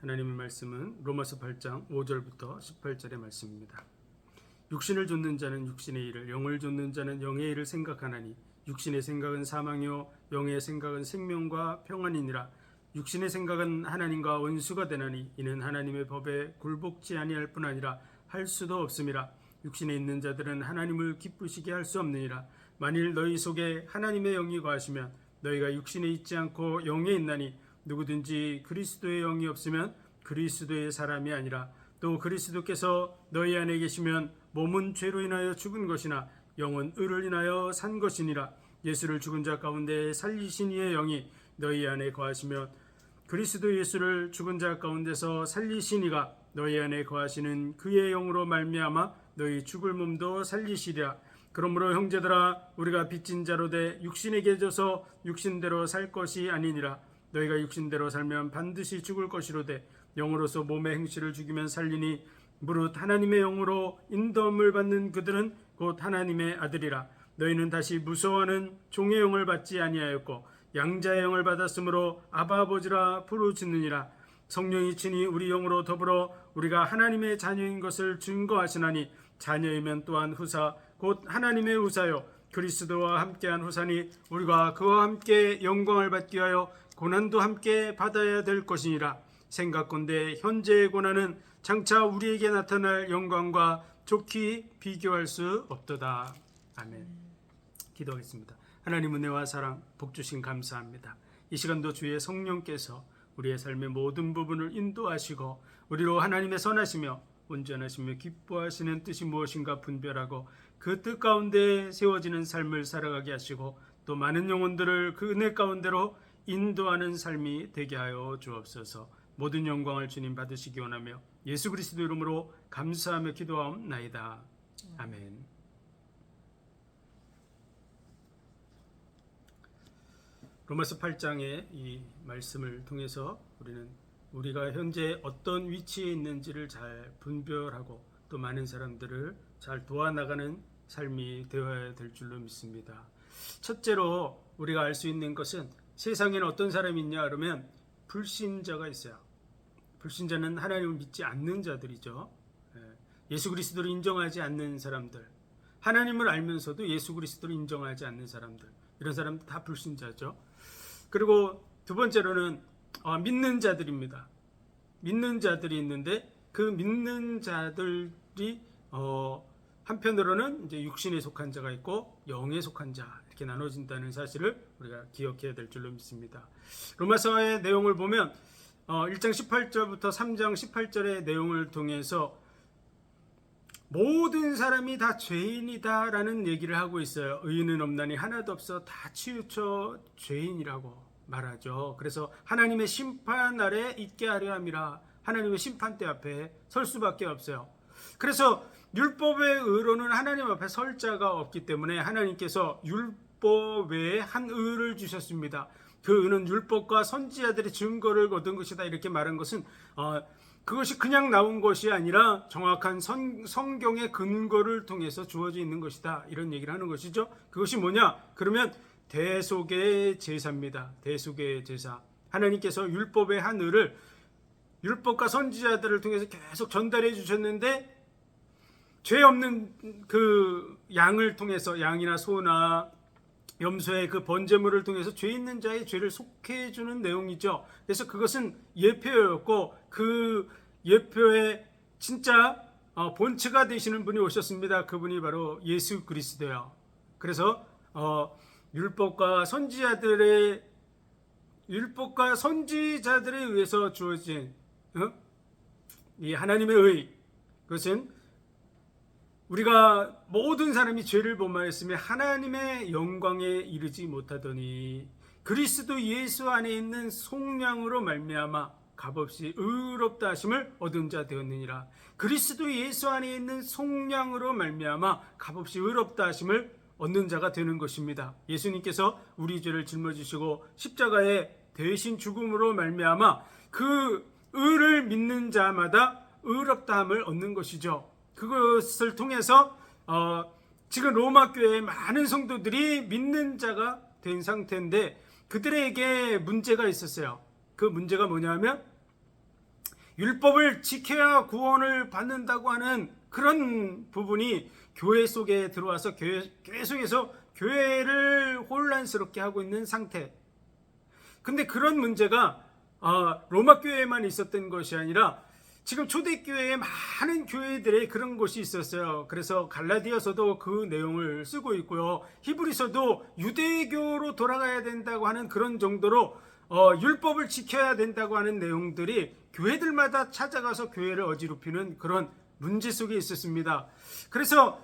하나님의 말씀은 로마서 8장 5절부터 18절의 말씀입니다. 육신을 좇는 자는 육신의 일을, 영을 좇는 자는 영의 일을 생각하나니 육신의 생각은 사망이요 영의 생각은 생명과 평안이니라. 육신의 생각은 하나님과 원수가 되나니 이는 하나님의 법에 굴복지 아니할 뿐 아니라 할 수도 없음이라. 육신에 있는 자들은 하나님을 기쁘시게 할 수 없느니라. 만일 너희 속에 하나님의 영이 거하시면 너희가 육신에 있지 않고 영에 있나니 누구든지 그리스도의 영이 없으면 그리스도의 사람이 아니라. 또 그리스도께서 너희 안에 계시면 몸은 죄로 인하여 죽은 것이나 영은 의를 인하여 산 것이니라. 예수를 죽은 자 가운데 살리신 이의 영이 너희 안에 거하시면 그리스도 예수를 죽은 자 가운데서 살리신 이가 너희 안에 거하시는 그의 영으로 말미암아 너희 죽을 몸도 살리시리라. 그러므로 형제들아, 우리가 빚진 자로 돼 육신에게 져서 육신대로 살 것이 아니니라. 너희가 육신대로 살면 반드시 죽을 것이로되 영으로서 몸의 행실을 죽이면 살리니 무릇 하나님의 영으로 인도함을 받는 그들은 곧 하나님의 아들이라. 너희는 다시 무서워하는 종의 영을 받지 아니하였고 양자의 영을 받았으므로 아바 아버지라 부르짖느니라. 성령이 친히 우리 영으로 더불어 우리가 하나님의 자녀인 것을 증거하시나니 자녀이면 또한 후사 곧 하나님의 후사요 그리스도와 함께한 후사니 우리가 그와 함께 영광을 받기 위하여 고난도 함께 받아야 될 것이니라. 생각건대 현재의 고난은 장차 우리에게 나타날 영광과 좋게 비교할 수 없도다. 아멘. 기도하겠습니다. 하나님 은혜와 사랑 복 주신 감사합니다. 이 시간도 주의 성령께서 우리의 삶의 모든 부분을 인도하시고 우리로 하나님의 선하시며 온전하시며 기뻐하시는 뜻이 무엇인가 분별하고 그 뜻 가운데 세워지는 삶을 살아가게 하시고 또 많은 영혼들을 그 은혜 가운데로 인도하는 삶이 되게 하여 주옵소서. 모든 영광을 주님 받으시기 원하며 예수 그리스도 이름으로 감사하며 기도하옵나이다. 아멘. 로마서 8장의 이 말씀을 통해서 우리가 현재 어떤 위치에 있는지를 잘 분별하고 또 많은 사람들을 잘 도와나가는 삶이 되어야 될 줄로 믿습니다. 첫째로 우리가 알 수 있는 것은 세상에는 어떤 사람이 있냐 그러면 불신자가 있어요. 불신자는 하나님을 믿지 않는 자들이죠. 예수 그리스도를 인정하지 않는 사람들, 하나님을 알면서도 예수 그리스도를 인정하지 않는 사람들, 이런 사람들 다 불신자죠. 그리고 두 번째로는 믿는 자들입니다. 믿는 자들이 있는데 그 믿는 자들이 한편으로는 이제 육신에 속한 자가 있고 영에 속한 자, 이렇게 나눠진다는 사실을 우리가 기억해야 될 줄로 믿습니다. 로마서의 내용을 보면 1장 18절부터 3장 18절의 내용을 통해서 모든 사람이 다 죄인이다라는 얘기를 하고 있어요. 의인은 없나니 하나도 없어 다 치우쳐 죄인이라고 말하죠. 그래서 하나님의 심판 아래 있게 하려 함이라. 하나님의 심판대 앞에 설 수밖에 없어요. 그래서 율법의 의로는 하나님 앞에 설 자가 없기 때문에 하나님께서 율법 외에 한 의를 주셨습니다. 그 의는 율법과 선지자들의 증거를 거둔 것이다, 이렇게 말한 것은 그것이 그냥 나온 것이 아니라 정확한 성경의 근거를 통해서 주어져 있는 것이다, 이런 얘기를 하는 것이죠. 그것이 뭐냐? 그러면 대속의 제사입니다. 대속의 제사. 하나님께서 율법의 한 의를 율법과 선지자들을 통해서 계속 전달해 주셨는데 죄 없는 그 양을 통해서, 양이나 소나 염소의 그 번제물을 통해서 죄 있는 자의 죄를 속해 주는 내용이죠. 그래서 그것은 예표였고 그 예표의 진짜 본체가 되시는 분이 오셨습니다. 그분이 바로 예수 그리스도예요. 그래서 율법과 선지자들에 의해서 주어진 이 하나님의 의, 그것은 우리가 모든 사람이 죄를 범하였으며 하나님의 영광에 이르지 못하더니 그리스도 예수 안에 있는 속량으로 말미암아 값없이 의롭다 하심을 얻은 자 되었느니라. 그리스도 예수 안에 있는 속량으로 말미암아 값없이 의롭다 하심을 얻는 자가 되는 것입니다. 예수님께서 우리 죄를 짊어지시고 십자가에 대신 죽음으로 말미암아 그 의를 믿는 자마다 의롭다함을 얻는 것이죠. 그것을 통해서 지금 로마 교회의 많은 성도들이 믿는 자가 된 상태인데 그들에게 문제가 있었어요. 그 문제가 뭐냐면 율법을 지켜야 구원을 받는다고 하는 그런 부분이 교회 속에 들어와서 교회 속에서 교회를 혼란스럽게 하고 있는 상태. 근데 그런 문제가 로마 교회에만 있었던 것이 아니라 지금 초대교회에 많은 교회들에 그런 것이 있었어요. 그래서 갈라디아서도 그 내용을 쓰고 있고요. 히브리서도 유대교로 돌아가야 된다고 하는 그런 정도로 율법을 지켜야 된다고 하는 내용들이 교회들마다 찾아가서 교회를 어지럽히는 그런 문제 속에 있었습니다. 그래서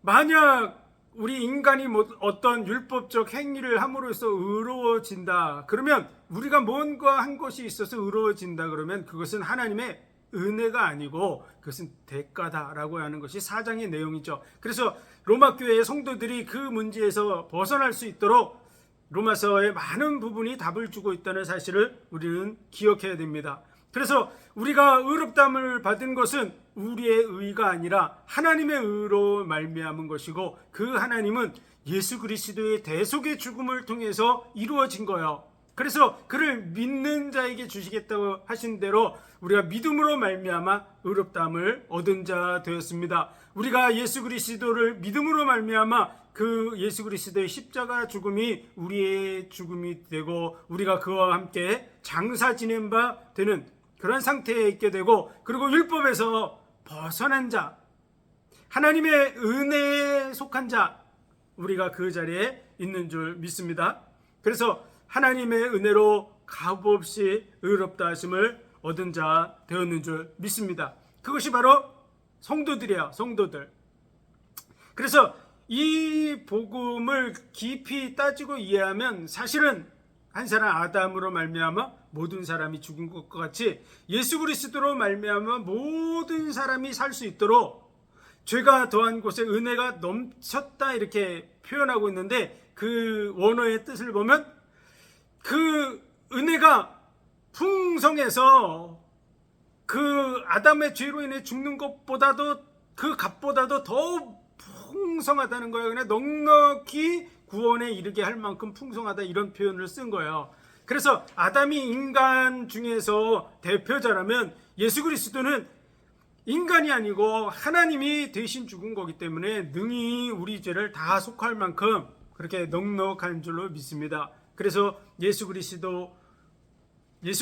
만약 우리 인간이 어떤 율법적 행위를 함으로써 의로워진다 그러면, 우리가 뭔가 한 것이 있어서 의로워진다 그러면 그것은 하나님의 은혜가 아니고 그것은 대가다라고 하는 것이 4장의 내용이죠. 그래서 로마 교회의 성도들이 그 문제에서 벗어날 수 있도록 로마서의 많은 부분이 답을 주고 있다는 사실을 우리는 기억해야 됩니다. 그래서 우리가 의롭다함을 받은 것은 우리의 의가 아니라 하나님의 의로 말미암은 것이고, 그 하나님은 예수 그리스도의 대속의 죽음을 통해서 이루어진 거예요. 그래서 그를 믿는 자에게 주시겠다고 하신 대로 우리가 믿음으로 말미암아 의롭다함을 얻은 자 되었습니다. 우리가 예수 그리스도를 믿음으로 말미암아 그 예수 그리스도의 십자가 죽음이 우리의 죽음이 되고, 우리가 그와 함께 장사 지낸 바 되는 그런 상태에 있게 되고, 그리고 율법에서 벗어난 자, 하나님의 은혜에 속한 자, 우리가 그 자리에 있는 줄 믿습니다. 그래서 하나님의 은혜로 값없이 의롭다 하심을 얻은 자 되었는 줄 믿습니다. 그것이 바로 성도들이에요. 성도들. 그래서 이 복음을 깊이 따지고 이해하면 사실은 한 사람 아담으로 말미암아 모든 사람이 죽은 것과 같이 예수 그리스도로 말미암아 모든 사람이 살 수 있도록 죄가 더한 곳에 은혜가 넘쳤다 이렇게 표현하고 있는데, 그 원어의 뜻을 보면 그 은혜가 풍성해서 그 아담의 죄로 인해 죽는 것보다도, 그 값보다도 더 풍성하다는 거예요. 그냥 넉넉히 구원에 이르게 할 만큼 풍성하다, 이런 표현을 쓴 거예요. 그래서 아담이 인간 중에서 대표자라면 예수 그리스도는 인간이 아니고 하나님이 대신 죽은 거기 때문에 능히 우리 죄를 다 속할 만큼 그렇게 넉넉한 줄로 믿습니다. 그래서 예수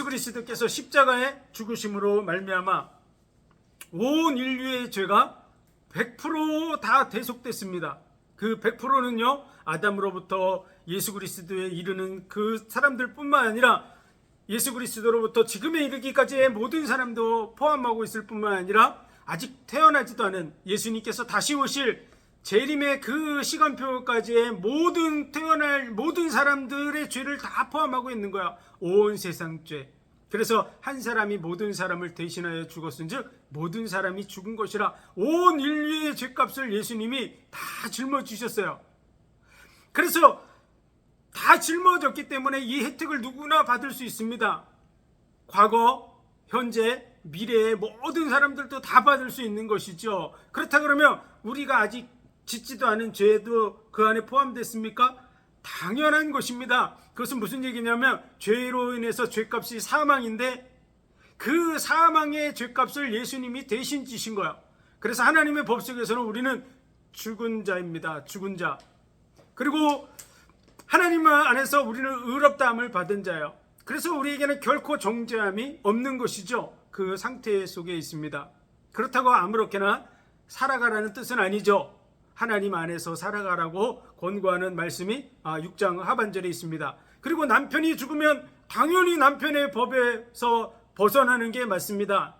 그리스도께서 십자가에 죽으심으로 말미암아 온 인류의 죄가 100% 대속됐습니다. 그 100%는요 아담으로부터 예수 그리스도에 이르는 그 사람들뿐만 아니라 예수 그리스도로부터 지금에 이르기까지의 모든 사람도 포함하고 있을 뿐만 아니라 아직 태어나지도 않은 예수님께서 다시 오실 재림의 그 시간표까지의 모든 태어날 모든 사람들의 죄를 다 포함하고 있는 거야. 온 세상 죄. 그래서 한 사람이 모든 사람을 대신하여 죽었은즉 모든 사람이 죽은 것이라, 온 인류의 죄값을 예수님이 다 짊어지셨어요. 그래서 다 짊어졌기 때문에 이 혜택을 누구나 받을 수 있습니다. 과거, 현재, 미래의 모든 사람들도 다 받을 수 있는 것이죠. 그렇다 그러면 우리가 아직 짓지도 않은 죄도 그 안에 포함됐습니까? 당연한 것입니다. 그것은 무슨 얘기냐면 죄로 인해서 죄값이 사망인데 그 사망의 죄값을 예수님이 대신 지신 거야. 그래서 하나님의 법석에서는 우리는 죽은 자입니다. 죽은 자. 그리고 하나님 안에서 우리는 의롭다함을 받은 자예요. 그래서 우리에게는 결코 정죄함이 없는 것이죠. 그 상태 속에 있습니다. 그렇다고 아무렇게나 살아가라는 뜻은 아니죠. 하나님 안에서 살아가라고 권고하는 말씀이 6장 하반절에 있습니다. 그리고 남편이 죽으면 당연히 남편의 법에서 벗어나는 게 맞습니다.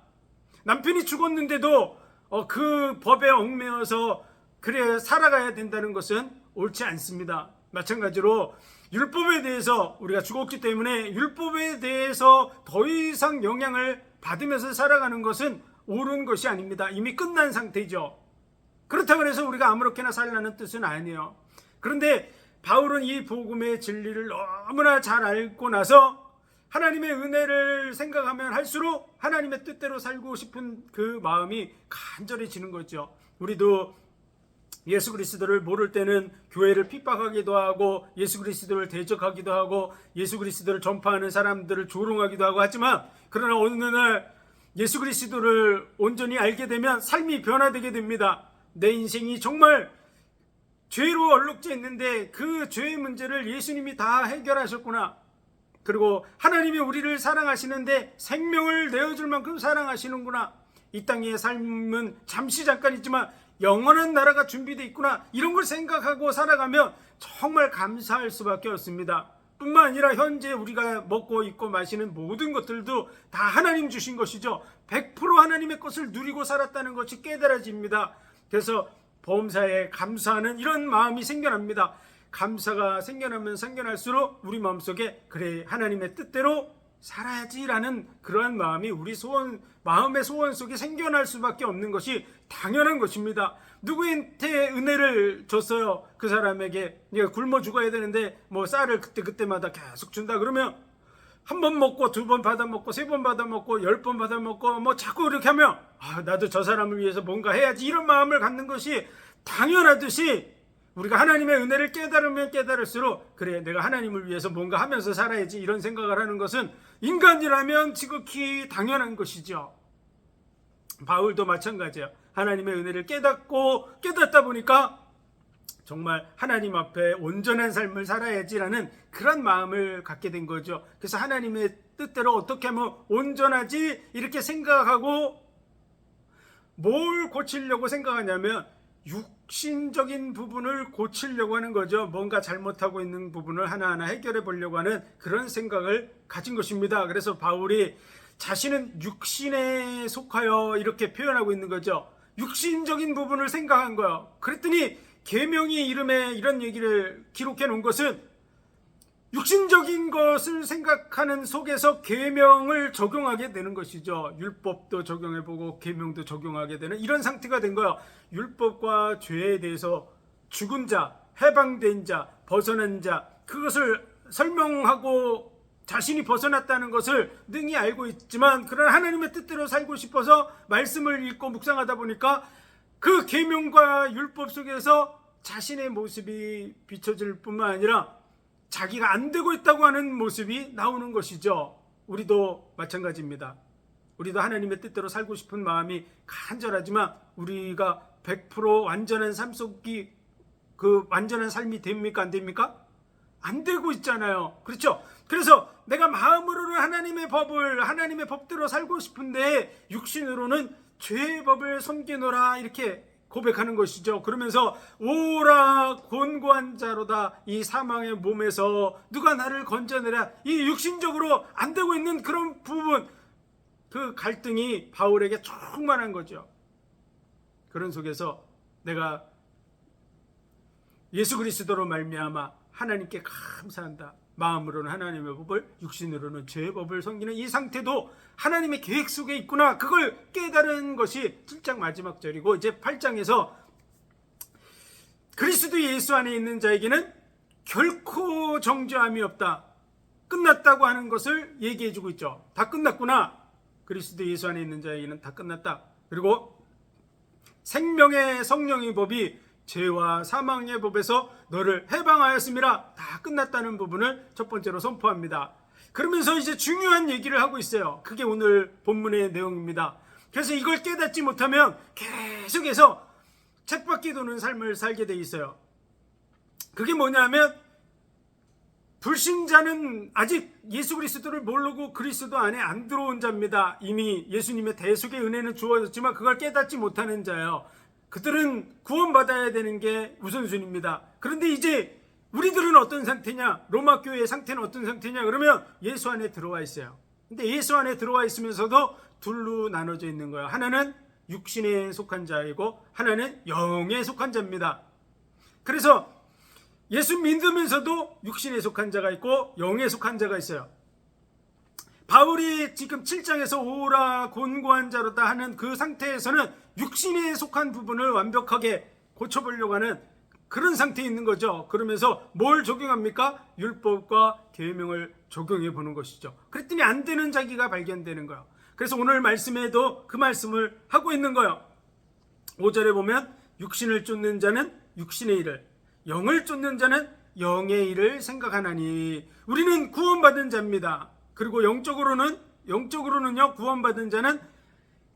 남편이 죽었는데도 그 법에 얽매여서 그래 살아가야 된다는 것은 옳지 않습니다. 마찬가지로 율법에 대해서 우리가 죽었기 때문에 율법에 대해서 더 이상 영향을 받으면서 살아가는 것은 옳은 것이 아닙니다. 이미 끝난 상태죠. 그렇다고 해서 우리가 아무렇게나 살라는 뜻은 아니에요. 그런데 바울은 이 복음의 진리를 너무나 잘 알고 나서 하나님의 은혜를 생각하면 할수록 하나님의 뜻대로 살고 싶은 그 마음이 간절해지는 거죠. 우리도 예수 그리스도를 모를 때는 교회를 핍박하기도 하고 예수 그리스도를 대적하기도 하고 예수 그리스도를 전파하는 사람들을 조롱하기도 하고 하지만, 그러나 어느 날 예수 그리스도를 온전히 알게 되면 삶이 변화되게 됩니다. 내 인생이 정말 죄로 얼룩져 있는데 그 죄의 문제를 예수님이 다 해결하셨구나. 그리고 하나님이 우리를 사랑하시는데 생명을 내어줄 만큼 사랑하시는구나. 이 땅의 삶은 잠시 잠깐이지만 영원한 나라가 준비되어 있구나. 이런 걸 생각하고 살아가면 정말 감사할 수밖에 없습니다. 뿐만 아니라 현재 우리가 먹고 입고 마시는 모든 것들도 다 하나님 주신 것이죠. 100% 하나님의 것을 누리고 살았다는 것이 깨달아집니다. 그래서 범사에 감사하는 이런 마음이 생겨납니다. 감사가 생겨나면 생겨날수록 우리 마음속에 그래 하나님의 뜻대로 살아야지라는 그러한 마음이 우리 마음의 소원 속에 생겨날 수밖에 없는 것이 당연한 것입니다. 누구한테 은혜를 줬어요? 그 사람에게 네가 굶어 죽어야 되는데 뭐 쌀을 그때마다 계속 준다 그러면 한 번 먹고 두 번 받아 먹고 세 번 받아 먹고 10번 받아 먹고 뭐 자꾸 그렇게 하면 나도 저 사람을 위해서 뭔가 해야지 이런 마음을 갖는 것이 당연하듯이 우리가 하나님의 은혜를 깨달으면 깨달을수록 그래 내가 하나님을 위해서 뭔가 하면서 살아야지 이런 생각을 하는 것은 인간이라면 지극히 당연한 것이죠. 바울도 마찬가지예요. 하나님의 은혜를 깨닫다 보니까 정말 하나님 앞에 온전한 삶을 살아야지라는 그런 마음을 갖게 된 거죠. 그래서 하나님의 뜻대로 어떻게 하면 온전하지 이렇게 생각하고 뭘 고치려고 생각하냐면 육신적인 부분을 고치려고 하는 거죠. 뭔가 잘못하고 있는 부분을 하나하나 해결해 보려고 하는 그런 생각을 가진 것입니다. 그래서 바울이 자신은 육신에 속하여 이렇게 표현하고 있는 거죠. 육신적인 부분을 생각한 거예요. 그랬더니 계명이 이름에 이런 얘기를 기록해 놓은 것은 육신적인 것을 생각하는 속에서 계명을 적용하게 되는 것이죠. 율법도 적용해보고 계명도 적용하게 되는 이런 상태가 된 거예요. 율법과 죄에 대해서 죽은 자, 해방된 자, 벗어난 자 그것을 설명하고 자신이 벗어났다는 것을 능히 알고 있지만 그러나 하나님의 뜻대로 살고 싶어서 말씀을 읽고 묵상하다 보니까 그 계명과 율법 속에서 자신의 모습이 비춰질 뿐만 아니라 자기가 안 되고 있다고 하는 모습이 나오는 것이죠. 우리도 마찬가지입니다. 우리도 하나님의 뜻대로 살고 싶은 마음이 간절하지만 우리가 100% 완전한 삶 속이 그 완전한 삶이 됩니까? 안 됩니까? 안 되고 있잖아요. 그렇죠? 그래서 내가 마음으로는 하나님의 법대로 살고 싶은데 육신으로는 죄의 법을 섬기노라 이렇게 고백하는 것이죠. 그러면서 오라 곤고한 자로다 이 사망의 몸에서 누가 나를 건져내라 이 육신적으로 안 되고 있는 그런 부분 그 갈등이 바울에게 충만한 거죠. 그런 속에서 내가 예수 그리스도로 말미암아 하나님께 감사한다. 마음으로는 하나님의 법을 육신으로는 죄의 법을 섬기는 이 상태도 하나님의 계획 속에 있구나. 그걸 깨달은 것이 7장 마지막 절이고 이제 8장에서 그리스도 예수 안에 있는 자에게는 결코 정죄함이 없다. 끝났다고 하는 것을 얘기해주고 있죠. 다 끝났구나. 그리스도 예수 안에 있는 자에게는 다 끝났다. 그리고 생명의 성령의 법이 죄와 사망의 법에서 너를 해방하였음이라 다 끝났다는 부분을 첫 번째로 선포합니다. 그러면서 이제 중요한 얘기를 하고 있어요. 그게 오늘 본문의 내용입니다. 그래서 이걸 깨닫지 못하면 계속해서 쳇바퀴 도는 삶을 살게 돼 있어요. 그게 뭐냐면 불신자는 아직 예수 그리스도를 모르고 그리스도 안에 안 들어온 자입니다. 이미 예수님의 대속의 은혜는 주어졌지만 그걸 깨닫지 못하는 자예요. 그들은 구원받아야 되는 게 우선순위입니다. 그런데 이제 우리들은 어떤 상태냐? 로마 교회의 상태는 어떤 상태냐? 그러면 예수 안에 들어와 있어요. 근데 예수 안에 들어와 있으면서도 둘로 나눠져 있는 거예요. 하나는 육신에 속한 자이고 하나는 영에 속한 자입니다. 그래서 예수 믿으면서도 육신에 속한 자가 있고 영에 속한 자가 있어요. 바울이 지금 7장에서 오라 곤고한 자로다 하는 그 상태에서는 육신에 속한 부분을 완벽하게 고쳐보려고 하는 그런 상태에 있는 거죠. 그러면서 뭘 적용합니까? 율법과 계명을 적용해 보는 것이죠. 그랬더니 안 되는 자기가 발견되는 거예요. 그래서 오늘 말씀에도 그 말씀을 하고 있는 거예요. 5절에 보면 육신을 쫓는 자는 육신의 일을, 영을 쫓는 자는 영의 일을 생각하나니. 우리는 구원받은 자입니다. 그리고 영적으로는요, 구원받은 자는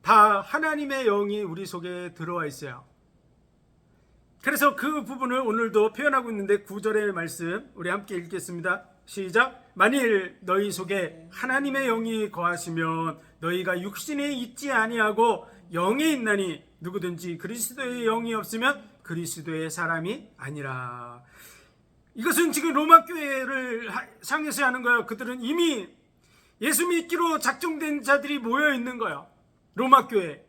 다 하나님의 영이 우리 속에 들어와 있어요. 그래서 그 부분을 오늘도 표현하고 있는데 9절의 말씀 우리 함께 읽겠습니다. 시작. 만일 너희 속에 하나님의 영이 거하시면 너희가 육신에 있지 아니하고 영에 있나니 누구든지 그리스도의 영이 없으면 그리스도의 사람이 아니라. 이것은 지금 로마 교회를 향해서 하는 거예요. 그들은 이미 예수 믿기로 작정된 자들이 모여 있는 거예요. 로마 교회.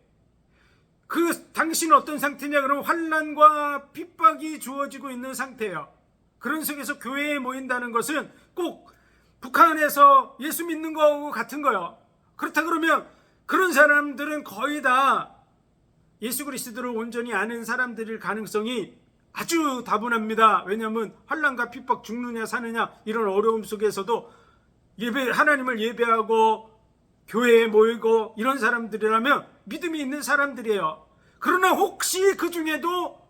그 당신은 어떤 상태냐? 그러면 환난과 핍박이 주어지고 있는 상태예요. 그런 속에서 교회에 모인다는 것은 꼭 북한에서 예수 믿는 거하고 같은 거예요. 그렇다 그러면 그런 사람들은 거의 다 예수 그리스도를 온전히 아는 사람들일 가능성이 아주 다분합니다. 왜냐하면 환난과 핍박, 죽느냐 사느냐 이런 어려움 속에서도 하나님을 예배하고 교회에 모이고 이런 사람들이라면 믿음이 있는 사람들이에요. 그러나 혹시 그 중에도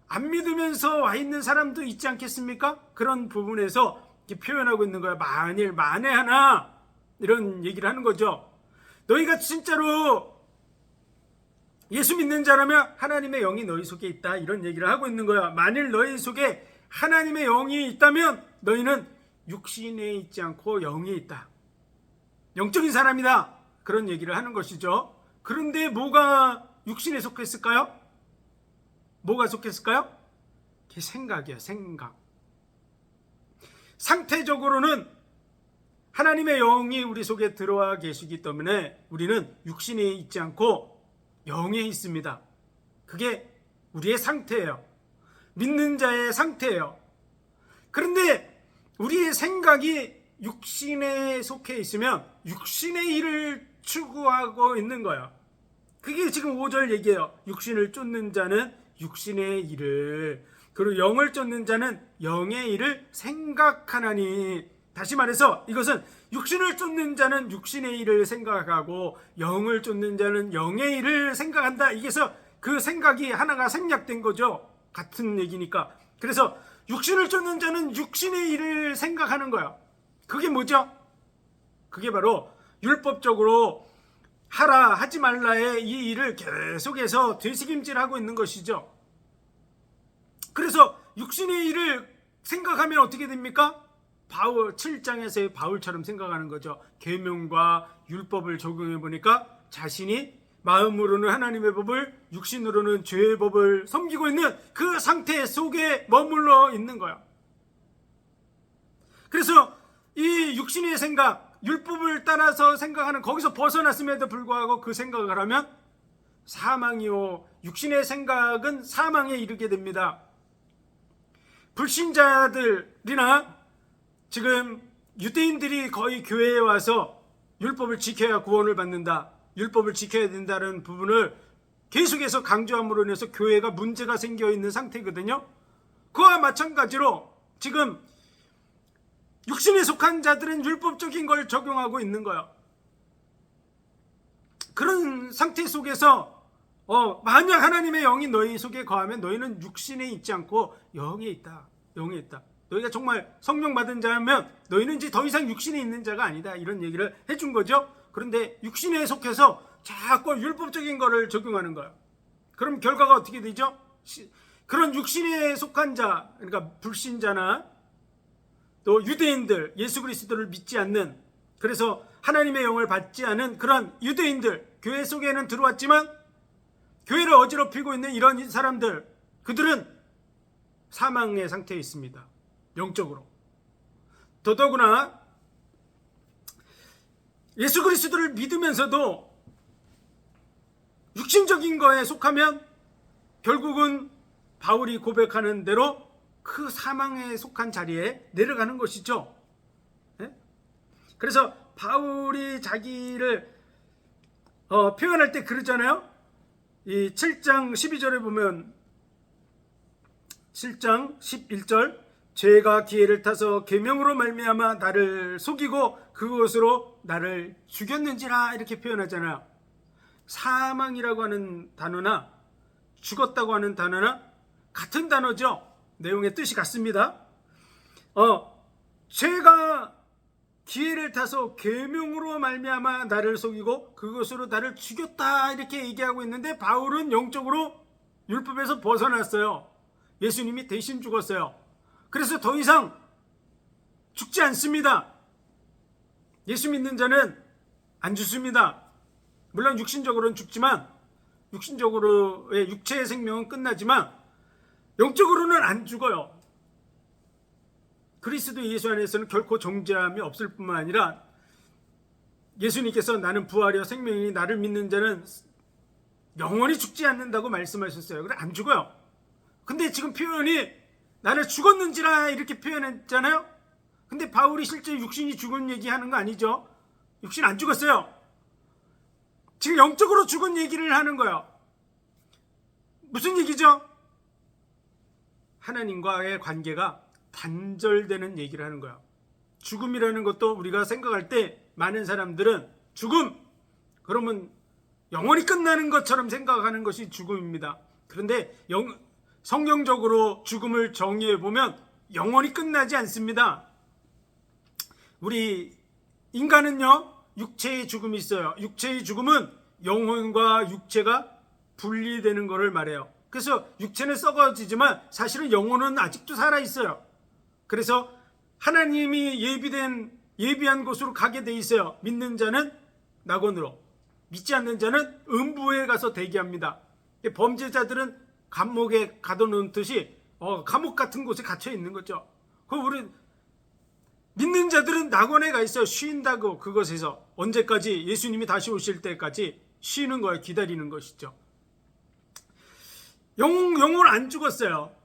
안 믿으면서 와 있는 사람도 있지 않겠습니까? 그런 부분에서 이렇게 표현하고 있는 거예요. 만에 하나 이런 얘기를 하는 거죠. 너희가 진짜로 예수 믿는 자라면 하나님의 영이 너희 속에 있다 이런 얘기를 하고 있는 거야. 만일 너희 속에 하나님의 영이 있다면 너희는 육신에 있지 않고 영에 있다. 영적인 사람이다. 그런 얘기를 하는 것이죠. 그런데 뭐가 육신에 속했을까요? 뭐가 속했을까요? 그게 생각이에요. 생각. 상태적으로는 하나님의 영이 우리 속에 들어와 계시기 때문에 우리는 육신에 있지 않고 영에 있습니다. 그게 우리의 상태예요. 믿는 자의 상태예요. 그런데 우리의 생각이 육신에 속해 있으면 육신의 일을 추구하고 있는 거예요. 그게 지금 5절 얘기예요. 육신을 쫓는 자는 육신의 일을, 그리고 영을 쫓는 자는 영의 일을 생각하나니. 다시 말해서 이것은 육신을 쫓는 자는 육신의 일을 생각하고 영을 쫓는 자는 영의 일을 생각한다. 이게서 그 생각이 하나가 생략된 거죠. 같은 얘기니까. 그래서 육신을 쫓는 자는 육신의 일을 생각하는 거예요. 그게 뭐죠? 그게 바로 율법적으로 하라 하지 말라의 이 일을 계속해서 되새김질하고 있는 것이죠. 그래서 육신의 일을 생각하면 어떻게 됩니까? 7장에서의 바울처럼 생각하는 거죠. 계명과 율법을 적용해 보니까 자신이 마음으로는 하나님의 법을, 육신으로는 죄의 법을 섬기고 있는 그 상태 속에 머물러 있는 거야. 그래서 이 육신의 생각, 율법을 따라서 생각하는, 거기서 벗어났음에도 불구하고 그 생각을 하면 사망이요, 육신의 생각은 사망에 이르게 됩니다. 불신자들이나 지금 유대인들이 거의 교회에 와서 율법을 지켜야 구원을 받는다, 율법을 지켜야 된다는 부분을 계속해서 강조함으로 인해서 교회가 문제가 생겨 있는 상태거든요. 그와 마찬가지로 지금 육신에 속한 자들은 율법적인 걸 적용하고 있는 거예요. 그런 상태 속에서 만약 하나님의 영이 너희 속에 거하면 너희는 육신에 있지 않고 영에 있다. 영에 있다. 너희가 정말 성령 받은 자면 너희는 이제 더 이상 육신에 있는 자가 아니다. 이런 얘기를 해준 거죠. 그런데 육신에 속해서 자꾸 율법적인 거를 적용하는 거예요. 그럼 결과가 어떻게 되죠? 그런 육신에 속한 자, 그러니까 불신자나 또 유대인들, 예수 그리스도를 믿지 않는, 그래서 하나님의 영을 받지 않은 그런 유대인들, 교회 속에는 들어왔지만 교회를 어지럽히고 있는 이런 사람들, 그들은 사망의 상태에 있습니다. 영적으로. 더더구나 예수 그리스도를 믿으면서도 육신적인 거에 속하면 결국은 바울이 고백하는 대로 그 사망에 속한 자리에 내려가는 것이죠. 네? 그래서 바울이 자기를 표현할 때 그러잖아요. 이 7장 12절에 보면 7장 11절, 죄가 기회를 타서 계명으로 말미암아 나를 속이고 그것으로 나를 죽였는지라, 이렇게 표현하잖아요. 사망이라고 하는 단어나 죽었다고 하는 단어나 같은 단어죠. 내용의 뜻이 같습니다. 죄가 기회를 타서 계명으로 말미암아 나를 속이고 그것으로 나를 죽였다 이렇게 얘기하고 있는데, 바울은 영적으로 율법에서 벗어났어요. 예수님이 대신 죽었어요. 그래서 더 이상 죽지 않습니다. 예수 믿는 자는 안 죽습니다. 물론 육신적으로는 죽지만, 육신적으로의 육체의 생명은 끝나지만 영적으로는 안 죽어요. 그리스도 예수 안에서는 결코 정죄함이 없을 뿐만 아니라, 예수님께서 나는 부활이요 생명이니 나를 믿는 자는 영원히 죽지 않는다고 말씀하셨어요. 그래, 안 죽어요. 근데 지금 표현이 나를 죽었는지라 이렇게 표현했잖아요. 근데 바울이 실제 육신이 죽은 얘기하는 거 아니죠. 육신 안 죽었어요. 지금 영적으로 죽은 얘기를 하는 거예요. 무슨 얘기죠? 하나님과의 관계가 단절되는 얘기를 하는 거예요. 죽음이라는 것도 우리가 생각할 때 많은 사람들은 죽음 그러면 영원히 끝나는 것처럼 생각하는 것이 죽음입니다. 그런데 성경적으로 죽음을 정의해 보면 영원히 끝나지 않습니다. 우리 인간은요, 육체의 죽음이 있어요. 육체의 죽음은 영혼과 육체가 분리되는 것을 말해요. 그래서 육체는 썩어지지만 사실은 영혼은 아직도 살아있어요. 그래서 하나님이 예비한 곳으로 가게 돼 있어요. 믿는 자는 낙원으로, 믿지 않는 자는 음부에 가서 대기합니다. 범죄자들은 감옥에 가둬놓듯이 감옥 같은 곳에 갇혀 있는 거죠. 우리 믿는 자들은 낙원에 가 있어요. 쉰다고, 그것에서 언제까지? 예수님이 다시 오실 때까지 쉬는 거예요. 기다리는 것이죠. 영혼 안 죽었어요.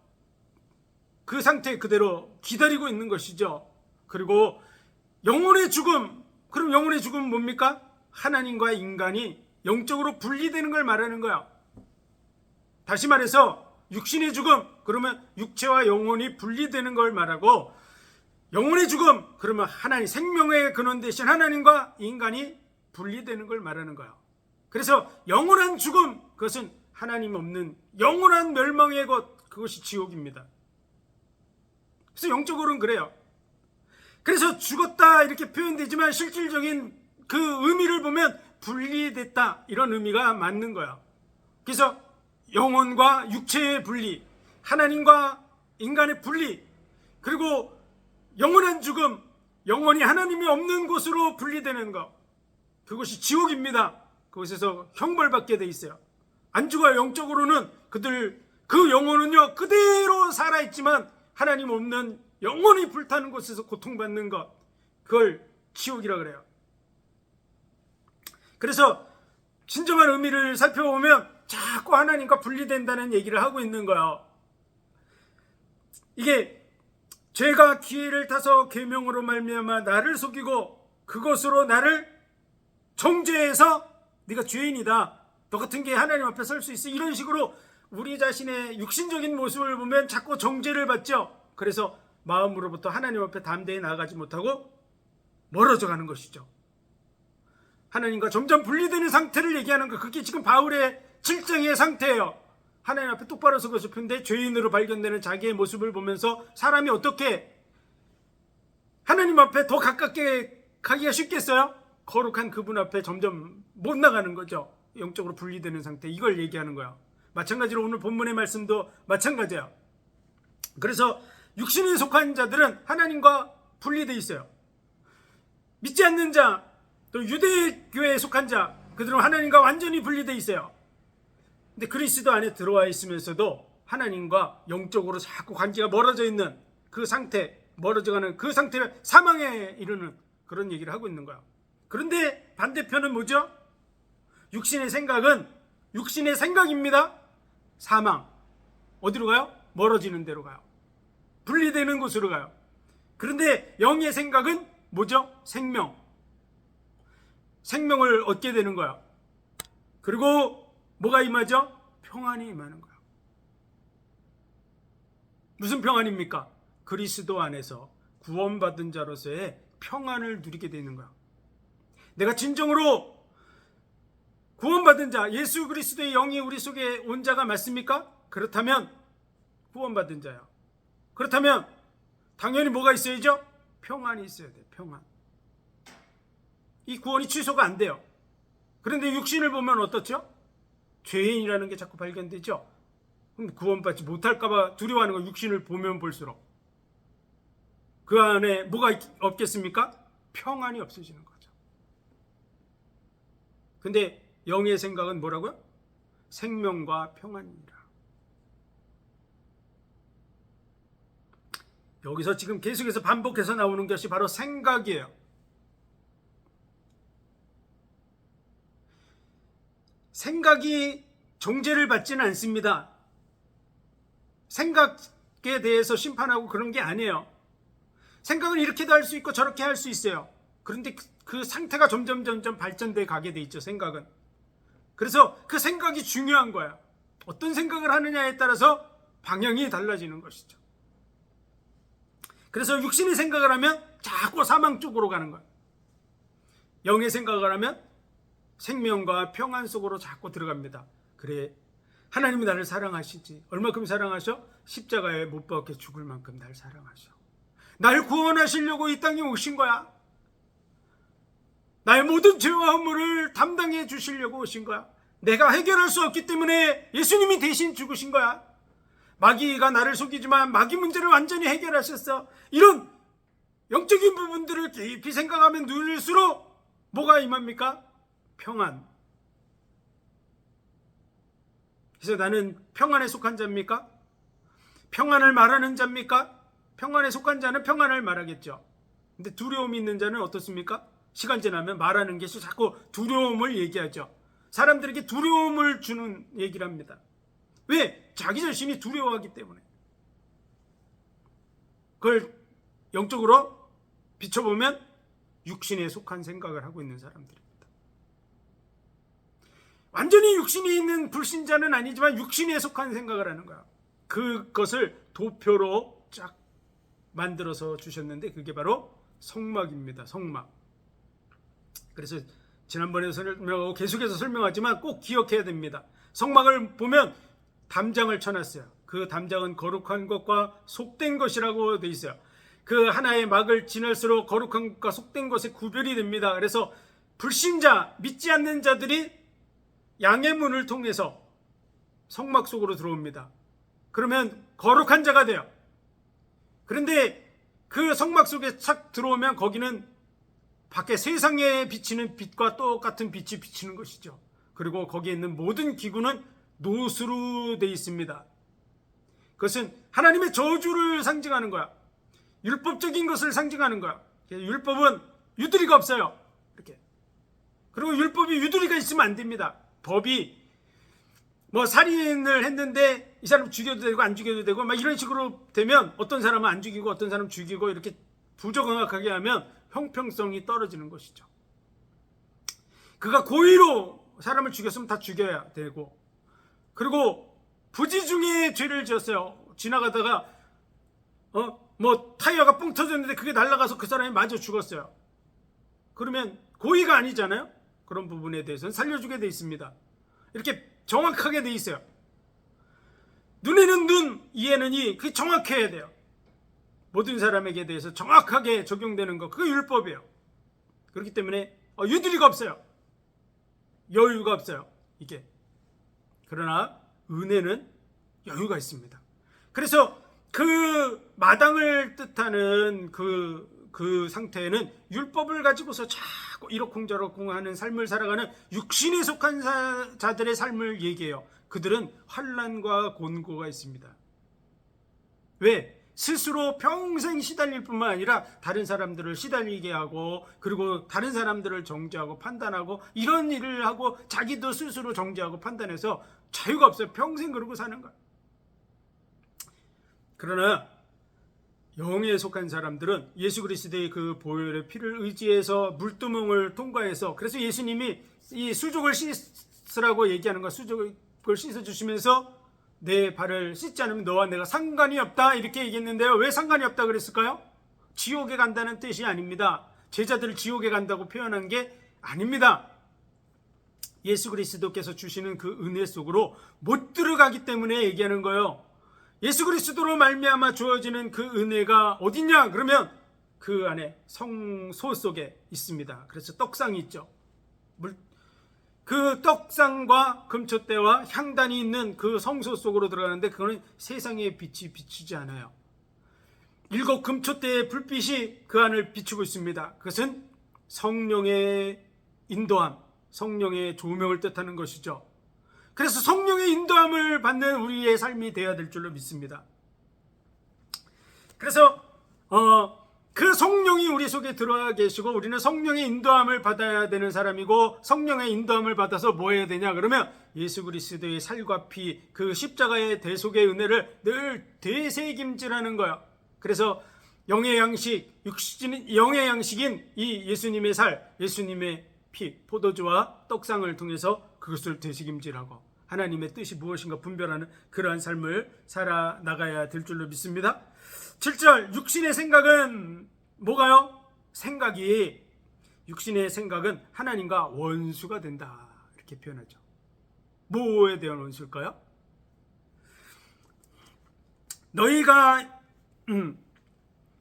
그 상태 그대로 기다리고 있는 것이죠. 그리고 영혼의 죽음, 그럼 영혼의 죽음은 뭡니까? 하나님과 인간이 영적으로 분리되는 걸 말하는 거야. 다시 말해서 육신의 죽음, 그러면 육체와 영혼이 분리되는 걸 말하고, 영혼의 죽음, 그러면 하나님, 생명의 근원 대신 하나님과 인간이 분리되는 걸 말하는 거야. 그래서 영원한 죽음, 그것은 하나님 없는 영원한 멸망의 것, 그것이 지옥입니다. 그래서 영적으로는 그래요. 그래서 죽었다 이렇게 표현되지만 실질적인 그 의미를 보면 분리됐다, 이런 의미가 맞는 거야. 그래서 영혼과 육체의 분리, 하나님과 인간의 분리, 그리고 영원한 죽음, 영원히 하나님이 없는 곳으로 분리되는 것, 그것이 지옥입니다. 그곳에서 형벌받게 돼 있어요. 안 죽어요. 영적으로는 그 영혼은요 그대로 살아있지만 하나님 없는 영원히 불타는 곳에서 고통받는 것, 그걸 지옥이라 그래요. 그래서 진정한 의미를 살펴보면 자꾸 하나님과 분리된다는 얘기를 하고 있는 거예요. 이게 죄가 기회를 타서 계명으로 말미암아 나를 속이고 그것으로 나를 정죄해서 네가 죄인이다, 너 같은 게 하나님 앞에 설 수 있어, 이런 식으로 우리 자신의 육신적인 모습을 보면 자꾸 정죄를 받죠. 그래서 마음으로부터 하나님 앞에 담대히 나아가지 못하고 멀어져 가는 것이죠. 하나님과 점점 분리되는 상태를 얘기하는 거, 그게 지금 바울의 질정의 상태예요. 하나님 앞에 똑바로 서고 싶은데 죄인으로 발견되는 자기의 모습을 보면서 사람이 어떻게 하나님 앞에 더 가깝게 가기가 쉽겠어요? 거룩한 그분 앞에 점점 못 나가는 거죠. 영적으로 분리되는 상태, 이걸 얘기하는 거야. 마찬가지로 오늘 본문의 말씀도 마찬가지야. 그래서 육신에 속한 자들은 하나님과 분리되어 있어요. 믿지 않는 자, 또 유대교회에 속한 자, 그들은 하나님과 완전히 분리되어 있어요. 근데 그리스도 안에 들어와 있으면서도 하나님과 영적으로 자꾸 관계가 멀어져 있는 그 상태, 멀어져가는 그 상태를 사망에 이르는 그런 얘기를 하고 있는 거야. 그런데 반대편은 뭐죠? 육신의 생각입니다. 사망. 어디로 가요? 멀어지는 데로 가요. 분리되는 곳으로 가요. 그런데 영의 생각은 뭐죠? 생명을 얻게 되는 거야. 그리고 뭐가 임하죠? 평안이 임하는 거야. 무슨 평안입니까? 그리스도 안에서 구원받은 자로서의 평안을 누리게 되는 거야. 내가 진정으로 구원받은 자, 예수 그리스도의 영이 우리 속에 온 자가 맞습니까? 그렇다면 구원받은 자야. 그렇다면 당연히 뭐가 있어야죠? 평안이 있어야 돼. 평안. 이 구원이 취소가 안 돼요. 그런데 육신을 보면 어떻죠? 죄인이라는 게 자꾸 발견되죠. 그럼 구원받지 못할까 봐 두려워하는 거, 육신을 보면 볼수록. 그 안에 뭐가 없겠습니까? 평안이 없어지는 거죠. 근데 영의 생각은 뭐라고요? 생명과 평안이니라. 여기서 지금 계속해서 반복해서 나오는 것이 바로 생각이에요. 생각이 정죄를 받지는 않습니다. 생각에 대해서 심판하고 그런 게 아니에요. 생각은 이렇게도 할 수 있고 저렇게 할 수 있어요. 그런데 그 상태가 점점 발전돼 가게 돼 있죠, 생각은. 그래서 그 생각이 중요한 거야. 어떤 생각을 하느냐에 따라서 방향이 달라지는 것이죠. 그래서 육신의 생각을 하면 자꾸 사망 쪽으로 가는 거야. 영의 생각을 하면 생명과 평안 속으로 자꾸 들어갑니다. 그래, 하나님이 나를 사랑하시지. 얼마큼 사랑하셔? 십자가에 못 박혀 죽을 만큼 날 사랑하셔. 날 구원하시려고 이 땅에 오신 거야. 나의 모든 죄와 허물을 담당해 주시려고 오신 거야. 내가 해결할 수 없기 때문에 예수님이 대신 죽으신 거야. 마귀가 나를 속이지만 마귀 문제를 완전히 해결하셨어. 이런 영적인 부분들을 깊이 생각하면 누릴수록 뭐가 임합니까? 평안. 그래서 나는 평안에 속한 자입니까? 평안을 말하는 자입니까? 평안에 속한 자는 평안을 말하겠죠. 근데 두려움이 있는 자는 어떻습니까? 시간 지나면 말하는 것이 자꾸 두려움을 얘기하죠. 사람들에게 두려움을 주는 얘기를 합니다. 왜? 자기 자신이 두려워하기 때문에. 그걸 영적으로 비춰보면 육신에 속한 생각을 하고 있는 사람들입니다. 완전히 육신이 있는 불신자는 아니지만 육신에 속한 생각을 하는 거야. 그것을 도표로 쫙 만들어서 주셨는데 그게 바로 성막입니다. 성막. 그래서 지난번에 설명하고 계속해서 설명하지만 꼭 기억해야 됩니다. 성막을 보면 담장을 쳐놨어요. 그 담장은 거룩한 것과 속된 것이라고 돼 있어요. 그 하나의 막을 지날수록 거룩한 것과 속된 것에 구별이 됩니다. 그래서 불신자, 믿지 않는 자들이 양의 문을 통해서 성막 속으로 들어옵니다. 그러면 거룩한 자가 돼요. 그런데 그 성막 속에 착 들어오면 거기는 밖에 세상에 비치는 빛과 똑같은 빛이 비치는 것이죠. 그리고 거기에 있는 모든 기구는 노수로 되어 있습니다. 그것은 하나님의 저주를 상징하는 거야. 율법적인 것을 상징하는 거야. 율법은 유두리가 없어요. 이렇게. 그리고 율법이 유두리가 있으면 안 됩니다. 법이 뭐 살인을 했는데 이 사람 죽여도 되고 안 죽여도 되고 막 이런 식으로 되면 어떤 사람은 안 죽이고 어떤 사람은 죽이고 이렇게 부정확하게 하면 형평성이 떨어지는 것이죠. 그가 고의로 사람을 죽였으면 다 죽여야 되고, 그리고 부지 중에 죄를 지었어요. 지나가다가 뭐 타이어가 뻥 터졌는데 그게 날아가서 그 사람이 맞아 죽었어요. 그러면 고의가 아니잖아요. 그런 부분에 대해서는 살려주게 돼 있습니다. 이렇게 정확하게 돼 있어요. 눈에는 눈, 이에는 이. 그게 정확해야 돼요. 모든 사람에게 대해서 정확하게 적용되는 거, 그게 율법이에요. 그렇기 때문에 유두리가 없어요. 여유가 없어요. 이게. 그러나 은혜는 여유가 있습니다. 그래서 그 마당을 뜻하는 그 상태에는 율법을 가지고서 자꾸 이러쿵저러쿵 하는 삶을 살아가는 육신에 속한 자들의 삶을 얘기해요. 그들은 환난과 곤고가 있습니다. 왜? 스스로 평생 시달릴 뿐만 아니라 다른 사람들을 시달리게 하고, 그리고 다른 사람들을 정죄하고 판단하고, 이런 일을 하고 자기도 스스로 정죄하고 판단해서 자유가 없어요. 평생 그러고 사는 거예요. 그러나 영에 속한 사람들은 예수 그리스도의 그 보혈의 피를 의지해서 물두멍을 통과해서, 그래서 예수님이 이 수족을 씻으라고 얘기하는 거야. 수족을 씻어주시면서 내 발을 씻지 않으면 너와 내가 상관이 없다 이렇게 얘기했는데요. 왜 상관이 없다 그랬을까요? 지옥에 간다는 뜻이 아닙니다. 제자들을 지옥에 간다고 표현한 게 아닙니다. 예수 그리스도께서 주시는 그 은혜 속으로 못 들어가기 때문에 얘기하는 거예요. 예수 그리스도로 말미암아 주어지는 그 은혜가 어딨냐? 그러면 그 안에 성소 속에 있습니다. 그래서 떡상이 있죠. 그 떡상과 금초대와 향단이 있는 그 성소 속으로 들어가는데 그거는 세상의 빛이 비추지 않아요. 7 금초대의 불빛이 그 안을 비추고 있습니다. 그것은 성령의 인도함, 성령의 조명을 뜻하는 것이죠. 그래서 성령의 인도함을 받는 우리의 삶이 되어야 될 줄로 믿습니다. 그래서 그 성령이 우리 속에 들어와 계시고 우리는 성령의 인도함을 받아야 되는 사람이고, 성령의 인도함을 받아서 뭐 해야 되냐 그러면 예수 그리스도의 살과 피, 그 십자가의 대속의 은혜를 늘 되새김질하는 거야. 그래서 영의 양식, 영의 양식인 이 예수님의 살, 예수님의 피, 포도주와 떡상을 통해서 그것을 되새김질하고 하나님의 뜻이 무엇인가 분별하는 그러한 삶을 살아나가야 될 줄로 믿습니다. 7절, 육신의 생각은 뭐가요? 육신의 생각은 하나님과 원수가 된다, 이렇게 표현하죠. 뭐에 대한 원수일까요? 너희가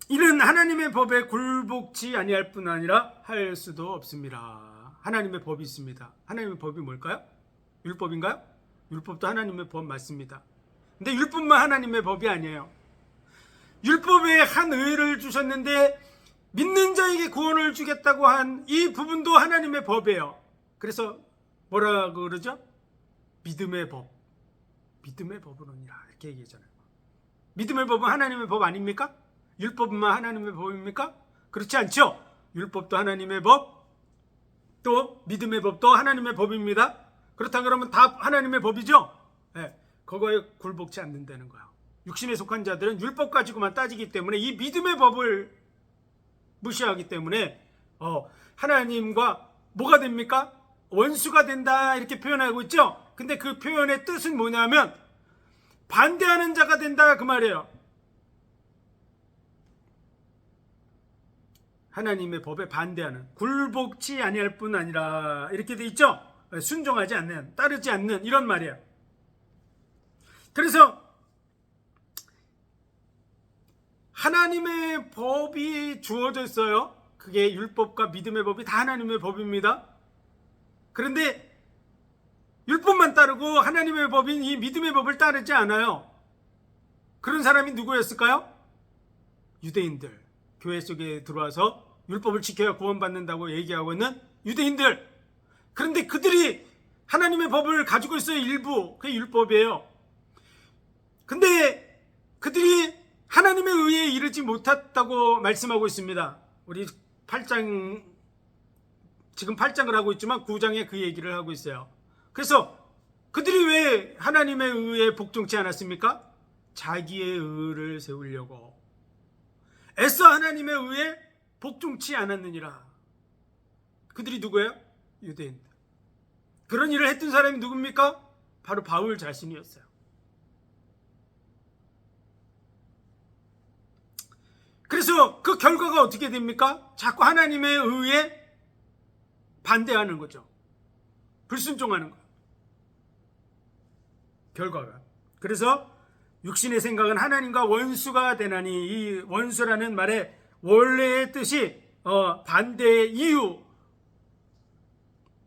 이는 하나님의 법에 굴복치 아니할 뿐 아니라 할 수도 없습니다. 하나님의 법이 있습니다. 하나님의 법이 뭘까요? 율법인가요? 율법도 하나님의 법 맞습니다. 근데 율법만 하나님의 법이 아니에요. 율법에 한 의를 주셨는데 믿는 자에게 구원을 주겠다고 한 이 부분도 하나님의 법이에요. 그래서 뭐라고 그러죠? 믿음의 법, 믿음의 법으로니라, 이렇게 얘기하잖아요. 믿음의 법은 하나님의 법 아닙니까? 율법만 하나님의 법입니까? 그렇지 않죠. 율법도 하나님의 법, 또 믿음의 법도 하나님의 법입니다. 그렇다 그러면 다 하나님의 법이죠. 네, 그거에 굴복치 않는다는 거예요. 육신에 속한 자들은 율법 가지고만 따지기 때문에 이 믿음의 법을 무시하기 때문에 하나님과 뭐가 됩니까? 원수가 된다, 이렇게 표현하고 있죠. 근데 그 표현의 뜻은 뭐냐면 반대하는 자가 된다, 그 말이에요. 하나님의 법에 반대하는, 굴복치 아니할 뿐 아니라 이렇게 돼 있죠. 순종하지 않는, 따르지 않는, 이런 말이에요. 그래서 하나님의 법이 주어져 있어요. 그게 율법과 믿음의 법이 다 하나님의 법입니다. 그런데 율법만 따르고 하나님의 법인 이 믿음의 법을 따르지 않아요. 그런 사람이 누구였을까요? 유대인들, 교회 속에 들어와서 율법을 지켜야 구원받는다고 얘기하고 있는 유대인들. 그런데 그들이 하나님의 법을 가지고 있어요. 일부. 그게 율법이에요. 근데 그들이 하나님의 의에 이르지 못했다고 말씀하고 있습니다. 우리 8장, 지금 8장을 하고 있지만 9장에 그 얘기를 하고 있어요. 그래서 그들이 왜 하나님의 의에 복종치 않았습니까? 자기의 의를 세우려고 애써 하나님의 의에 복종치 않았느니라. 그들이 누구예요? 유대인들. 그런 일을 했던 사람이 누굽니까? 바로 바울 자신이었어요. 그래서 그 결과가 어떻게 됩니까? 자꾸 하나님의 의에 반대하는 거죠. 불순종하는 거예요. 결과가. 그래서 육신의 생각은 하나님과 원수가 되나니, 이 원수라는 말의 원래의 뜻이 반대의 이유,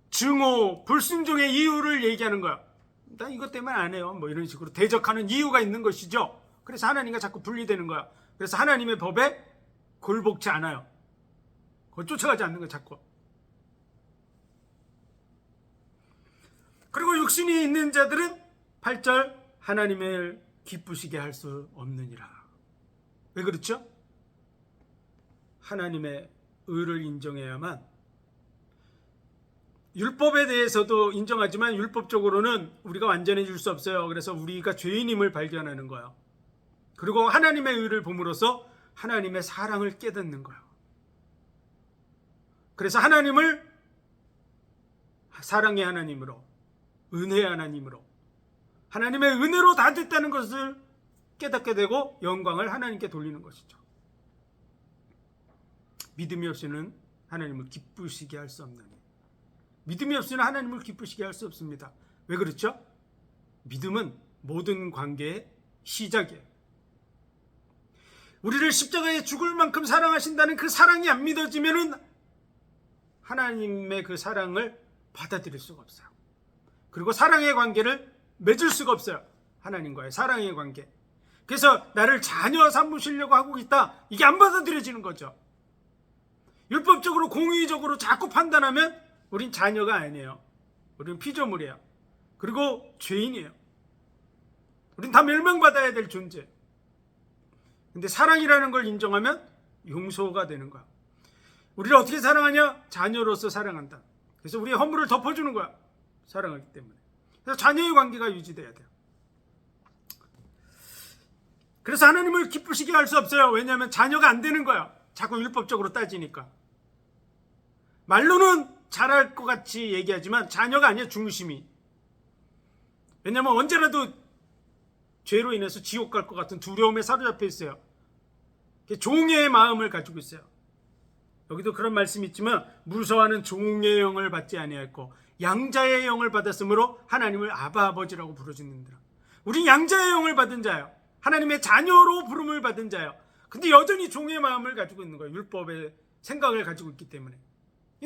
증오, 불순종의 이유를 얘기하는 거야. 나 이것 때문에 안 해요, 뭐 이런 식으로 대적하는 이유가 있는 것이죠. 그래서 하나님과 자꾸 분리되는 거야. 그래서 하나님의 법에 굴복치 않아요. 그걸 쫓아가지 않는 거야, 자꾸. 그리고 육신이 있는 자들은 8절, 하나님을 기쁘시게 할 수 없느니라. 왜 그렇죠? 하나님의 의를 인정해야만, 율법에 대해서도 인정하지만 율법적으로는 우리가 완전해질 수 없어요. 그래서 우리가 죄인임을 발견하는 거예요. 그리고 하나님의 의를 봄으로써 하나님의 사랑을 깨닫는 거예요. 그래서 하나님을 사랑의 하나님으로, 은혜의 하나님으로, 하나님의 은혜로 다 됐다는 것을 깨닫게 되고 영광을 하나님께 돌리는 것이죠. 믿음이 없이는 하나님을 기쁘시게 할 수 없나니. 믿음이 없이는 하나님을 기쁘시게 할 수 없습니다. 왜 그렇죠? 믿음은 모든 관계의 시작이에요. 우리를 십자가에 죽을 만큼 사랑하신다는 그 사랑이 안 믿어지면은 하나님의 그 사랑을 받아들일 수가 없어요. 그리고 사랑의 관계를 맺을 수가 없어요. 하나님과의 사랑의 관계. 그래서 나를 자녀 삼으시려고 하고 있다, 이게 안 받아들여지는 거죠. 율법적으로 공의적으로 자꾸 판단하면 우린 자녀가 아니에요. 우린 피조물이에요. 그리고 죄인이에요. 우린 다 멸망받아야 될 존재. 근데 사랑이라는 걸 인정하면 용서가 되는 거야. 우리를 어떻게 사랑하냐? 자녀로서 사랑한다. 그래서 우리의 허물을 덮어주는 거야. 사랑하기 때문에. 그래서 자녀의 관계가 유지돼야 돼요. 그래서 하나님을 기쁘시게 할 수 없어요. 왜냐하면 자녀가 안 되는 거야. 자꾸 율법적으로 따지니까. 말로는 잘할 것 같이 얘기하지만 자녀가 아니야, 중심이. 왜냐하면 언제라도 죄로 인해서 지옥 갈 것 같은 두려움에 사로잡혀 있어요. 종의 마음을 가지고 있어요. 여기도 그런 말씀이 있지만, 무서워하는 종의 영을 받지 아니하였고 양자의 영을 받았으므로 하나님을 아바 아버지라고 부르짖는다. 우리 양자의 영을 받은 자예요. 하나님의 자녀로 부름을 받은 자예요. 근데 여전히 종의 마음을 가지고 있는 거예요. 율법의 생각을 가지고 있기 때문에.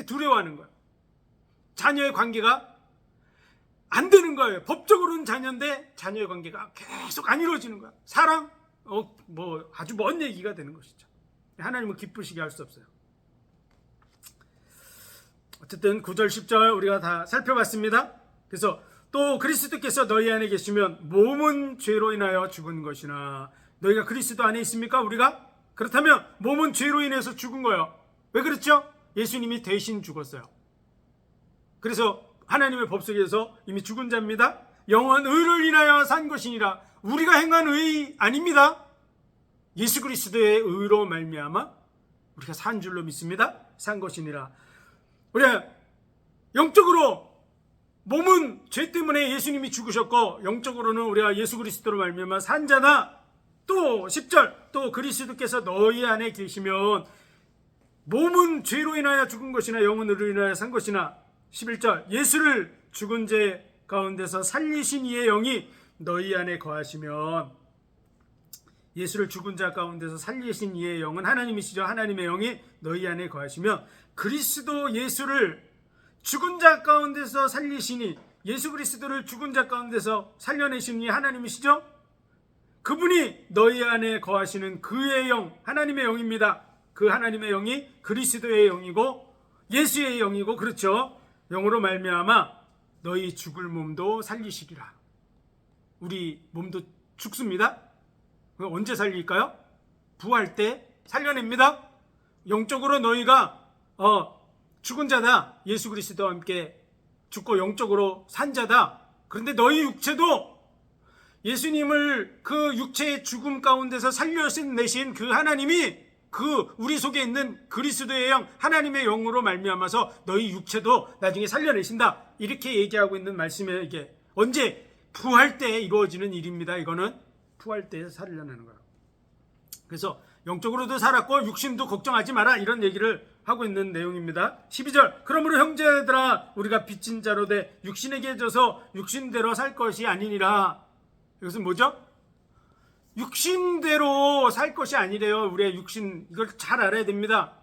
두려워하는 거예요. 자녀의 관계가 안 되는 거예요. 법적으로는 자녀인데 자녀의 관계가 계속 안 이루어지는 거야. 사랑? 아주 먼 얘기가 되는 것이죠. 하나님은 기쁘시게 할 수 없어요. 어쨌든 9절 10절 우리가 다 살펴봤습니다. 그래서 또 그리스도께서 너희 안에 계시면 몸은 죄로 인하여 죽은 것이나, 너희가 그리스도 안에 있습니까? 우리가? 그렇다면 몸은 죄로 인해서 죽은 거예요. 왜 그렇죠? 예수님이 대신 죽었어요. 그래서 하나님의 법 속에서 이미 죽은 자입니다. 영은 의를 인하여 산 것이니라. 우리가 행한 의 아닙니다. 예수 그리스도의 의로 말미암아 우리가 산 줄로 믿습니다. 산 것이니라. 우리가 영적으로 몸은 죄 때문에 예수님이 죽으셨고, 영적으로는 우리가 예수 그리스도로 말미암아 산 자다. 또 10절, 또 그리스도께서 너희 안에 계시면 몸은 죄로 인하여 죽은 것이나 영은 의로 인하여 산 것이나, 11절, 예수를 죽은 자 가운데서 살리신 이의 영이 너희 안에 거하시면, 예수를 죽은 자 가운데서 살리신 이의 영은 하나님이시죠. 하나님의 영이 너희 안에 거하시면, 그리스도 예수를 죽은 자 가운데서 살리시니, 예수 그리스도를 죽은 자 가운데서 살려내시니 하나님이시죠. 그분이 너희 안에 거하시는 그의 영, 하나님의 영입니다. 그 하나님의 영이 그리스도의 영이고 예수의 영이고, 그렇죠. 영으로 말미암아 너희 죽을 몸도 살리시리라. 우리 몸도 죽습니다. 언제 살릴까요? 부활 때 살려냅니다. 영적으로 너희가 죽은 자다. 예수 그리스도와 함께 죽고 영적으로 산 자다. 그런데 너희 육체도 예수님을 그 육체의 죽음 가운데서 살려내신 그 하나님이 그 우리 속에 있는 그리스도의 영, 하나님의 영으로 말미암아서 너희 육체도 나중에 살려내신다. 이렇게 얘기하고 있는 말씀에, 이게 언제? 부활 때 이루어지는 일입니다. 이거는 부활 때 살려내는 거예요. 그래서 영적으로도 살았고 육신도 걱정하지 마라, 이런 얘기를 하고 있는 내용입니다. 12절, 그러므로 형제들아 우리가 빚진 자로 돼 육신에게 져서 육신대로 살 것이 아니니라. 이것은 뭐죠? 육신대로 살 것이 아니래요. 우리의 육신, 이걸 잘 알아야 됩니다.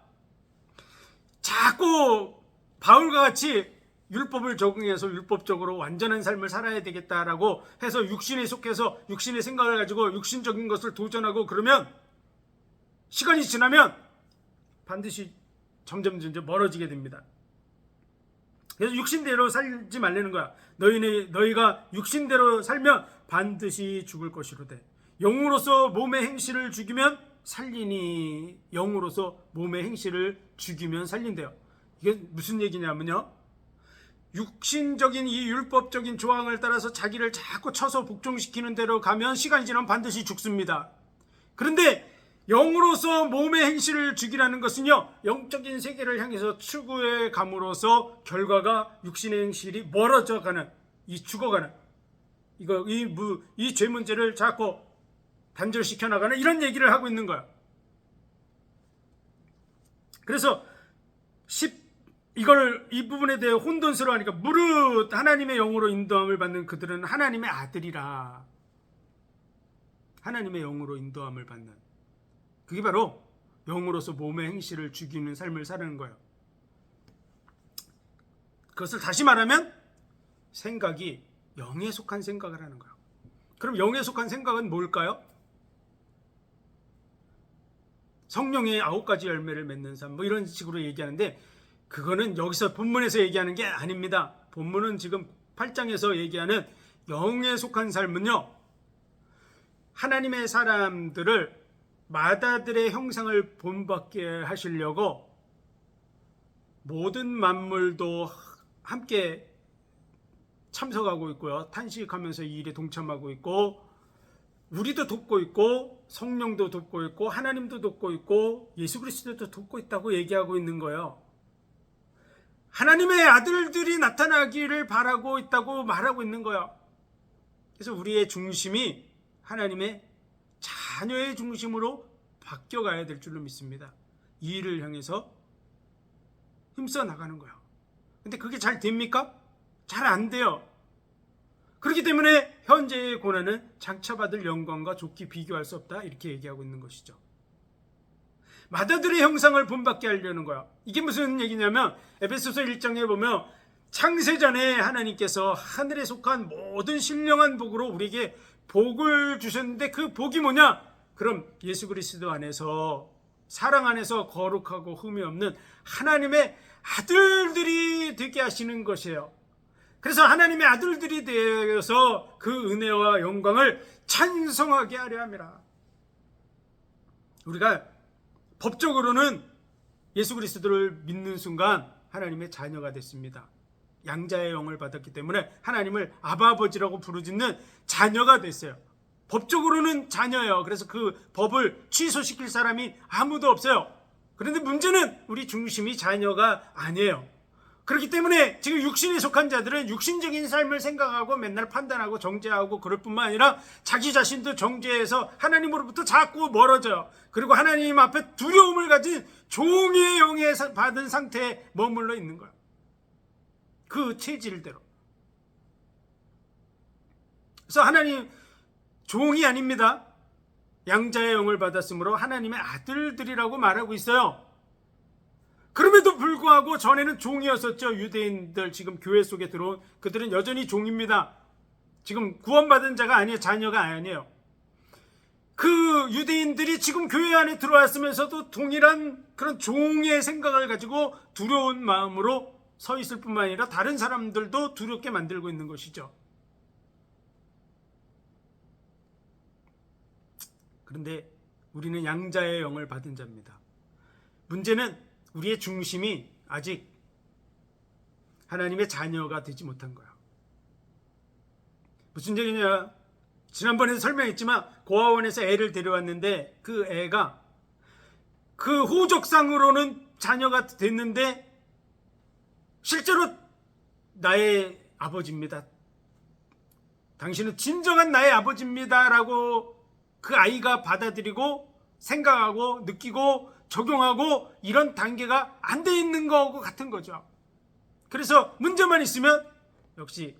자꾸 바울과 같이 율법을 적응해서 율법적으로 완전한 삶을 살아야 되겠다라고 해서 육신에 속해서 육신의 생각을 가지고 육신적인 것을 도전하고 그러면 시간이 지나면 반드시 점점 멀어지게 됩니다. 그래서 육신대로 살지 말라는 거야. 너희가 육신대로 살면 반드시 죽을 것이로되 영으로서 몸의 행실을 죽이면 살리니, 영으로서 몸의 행실을 죽이면 살린대요. 이게 무슨 얘기냐면요, 육신적인 이 율법적인 조항을 따라서 자기를 자꾸 쳐서 복종시키는 대로 가면 시간이 지나면 반드시 죽습니다. 그런데 영으로서 몸의 행실을 죽이라는 것은요, 영적인 세계를 향해서 추구해 감으로써 결과가 육신의 행실이 멀어져 가는, 이 죽어가는, 이 죄 문제를 자꾸 단절시켜 나가는, 이런 얘기를 하고 있는 거야. 그래서 이 부분에 대해 혼돈스러워하니까, 무릇 하나님의 영으로 인도함을 받는 그들은 하나님의 아들이라. 하나님의 영으로 인도함을 받는 그게 바로 영으로서 몸의 행실을 죽이는 삶을 사는 거예요. 그것을 다시 말하면 생각이 영에 속한 생각을 하는 거예요. 그럼 영에 속한 생각은 뭘까요? 성령의 9가지 열매를 맺는 삶, 뭐 이런 식으로 얘기하는데, 그거는 여기서 본문에서 얘기하는 게 아닙니다. 본문은 지금 8장에서 얘기하는 영에 속한 삶은요, 하나님의 사람들을 마다들의 형상을 본받게 하시려고 모든 만물도 함께 참석하고 있고요, 탄식하면서 이 일에 동참하고 있고, 우리도 돕고 있고, 성령도 돕고 있고, 하나님도 돕고 있고, 예수 그리스도도 돕고 있다고 얘기하고 있는 거예요. 하나님의 아들들이 나타나기를 바라고 있다고 말하고 있는 거예요. 그래서 우리의 중심이 하나님의 자녀의 중심으로 바뀌어가야 될 줄로 믿습니다. 이 일을 향해서 힘써 나가는 거예요. 근데 그게 잘 됩니까? 잘 안 돼요. 그렇기 때문에 현재의 고난은 장차받을 영광과 좋게 비교할 수 없다, 이렇게 얘기하고 있는 것이죠. 마다들의 형상을 본받게 하려는 거야. 이게 무슨 얘기냐면 에베소서 1장에 보면 창세전에 하나님께서 하늘에 속한 모든 신령한 복으로 우리에게 복을 주셨는데, 그 복이 뭐냐? 그럼 예수 그리스도 안에서, 사랑 안에서 거룩하고 흠이 없는 하나님의 아들들이 되게 하시는 것이에요. 그래서 하나님의 아들들이 되어서 그 은혜와 영광을 찬송하게 하려 함이라. 우리가 법적으로는 예수 그리스도를 믿는 순간 하나님의 자녀가 됐습니다. 양자의 영을 받았기 때문에 하나님을 아버지라고 부르짖는 자녀가 됐어요. 법적으로는 자녀예요. 그래서 그 법을 취소시킬 사람이 아무도 없어요. 그런데 문제는 우리 중심이 자녀가 아니에요. 그렇기 때문에 지금 육신에 속한 자들은 육신적인 삶을 생각하고 맨날 판단하고 정죄하고 그럴 뿐만 아니라 자기 자신도 정죄해서 하나님으로부터 자꾸 멀어져요. 그리고 하나님 앞에 두려움을 가진 종의 영에 받은 상태에 머물러 있는 거예요. 그 체질대로. 그래서 하나님 종이 아닙니다. 양자의 영을 받았으므로 하나님의 아들들이라고 말하고 있어요. 그럼에도 불구하고 전에는 종이었었죠. 유대인들, 지금 교회 속에 들어온 그들은 여전히 종입니다. 지금 구원받은 자가 아니에요. 자녀가 아니에요. 그 유대인들이 지금 교회 안에 들어왔으면서도 동일한 그런 종의 생각을 가지고 두려운 마음으로 서 있을 뿐만 아니라 다른 사람들도 두렵게 만들고 있는 것이죠. 그런데 우리는 양자의 영을 받은 자입니다. 문제는 우리의 중심이 아직 하나님의 자녀가 되지 못한 거야. 무슨 얘기냐? 지난번에도 설명했지만 고아원에서 애를 데려왔는데 그 애가 그 호적상으로는 자녀가 됐는데 실제로 나의 아버지입니다, 당신은 진정한 나의 아버지입니다 라고 그 아이가 받아들이고 생각하고 느끼고 적용하고 이런 단계가 안 돼 있는 거하고 같은 거죠. 그래서 문제만 있으면 역시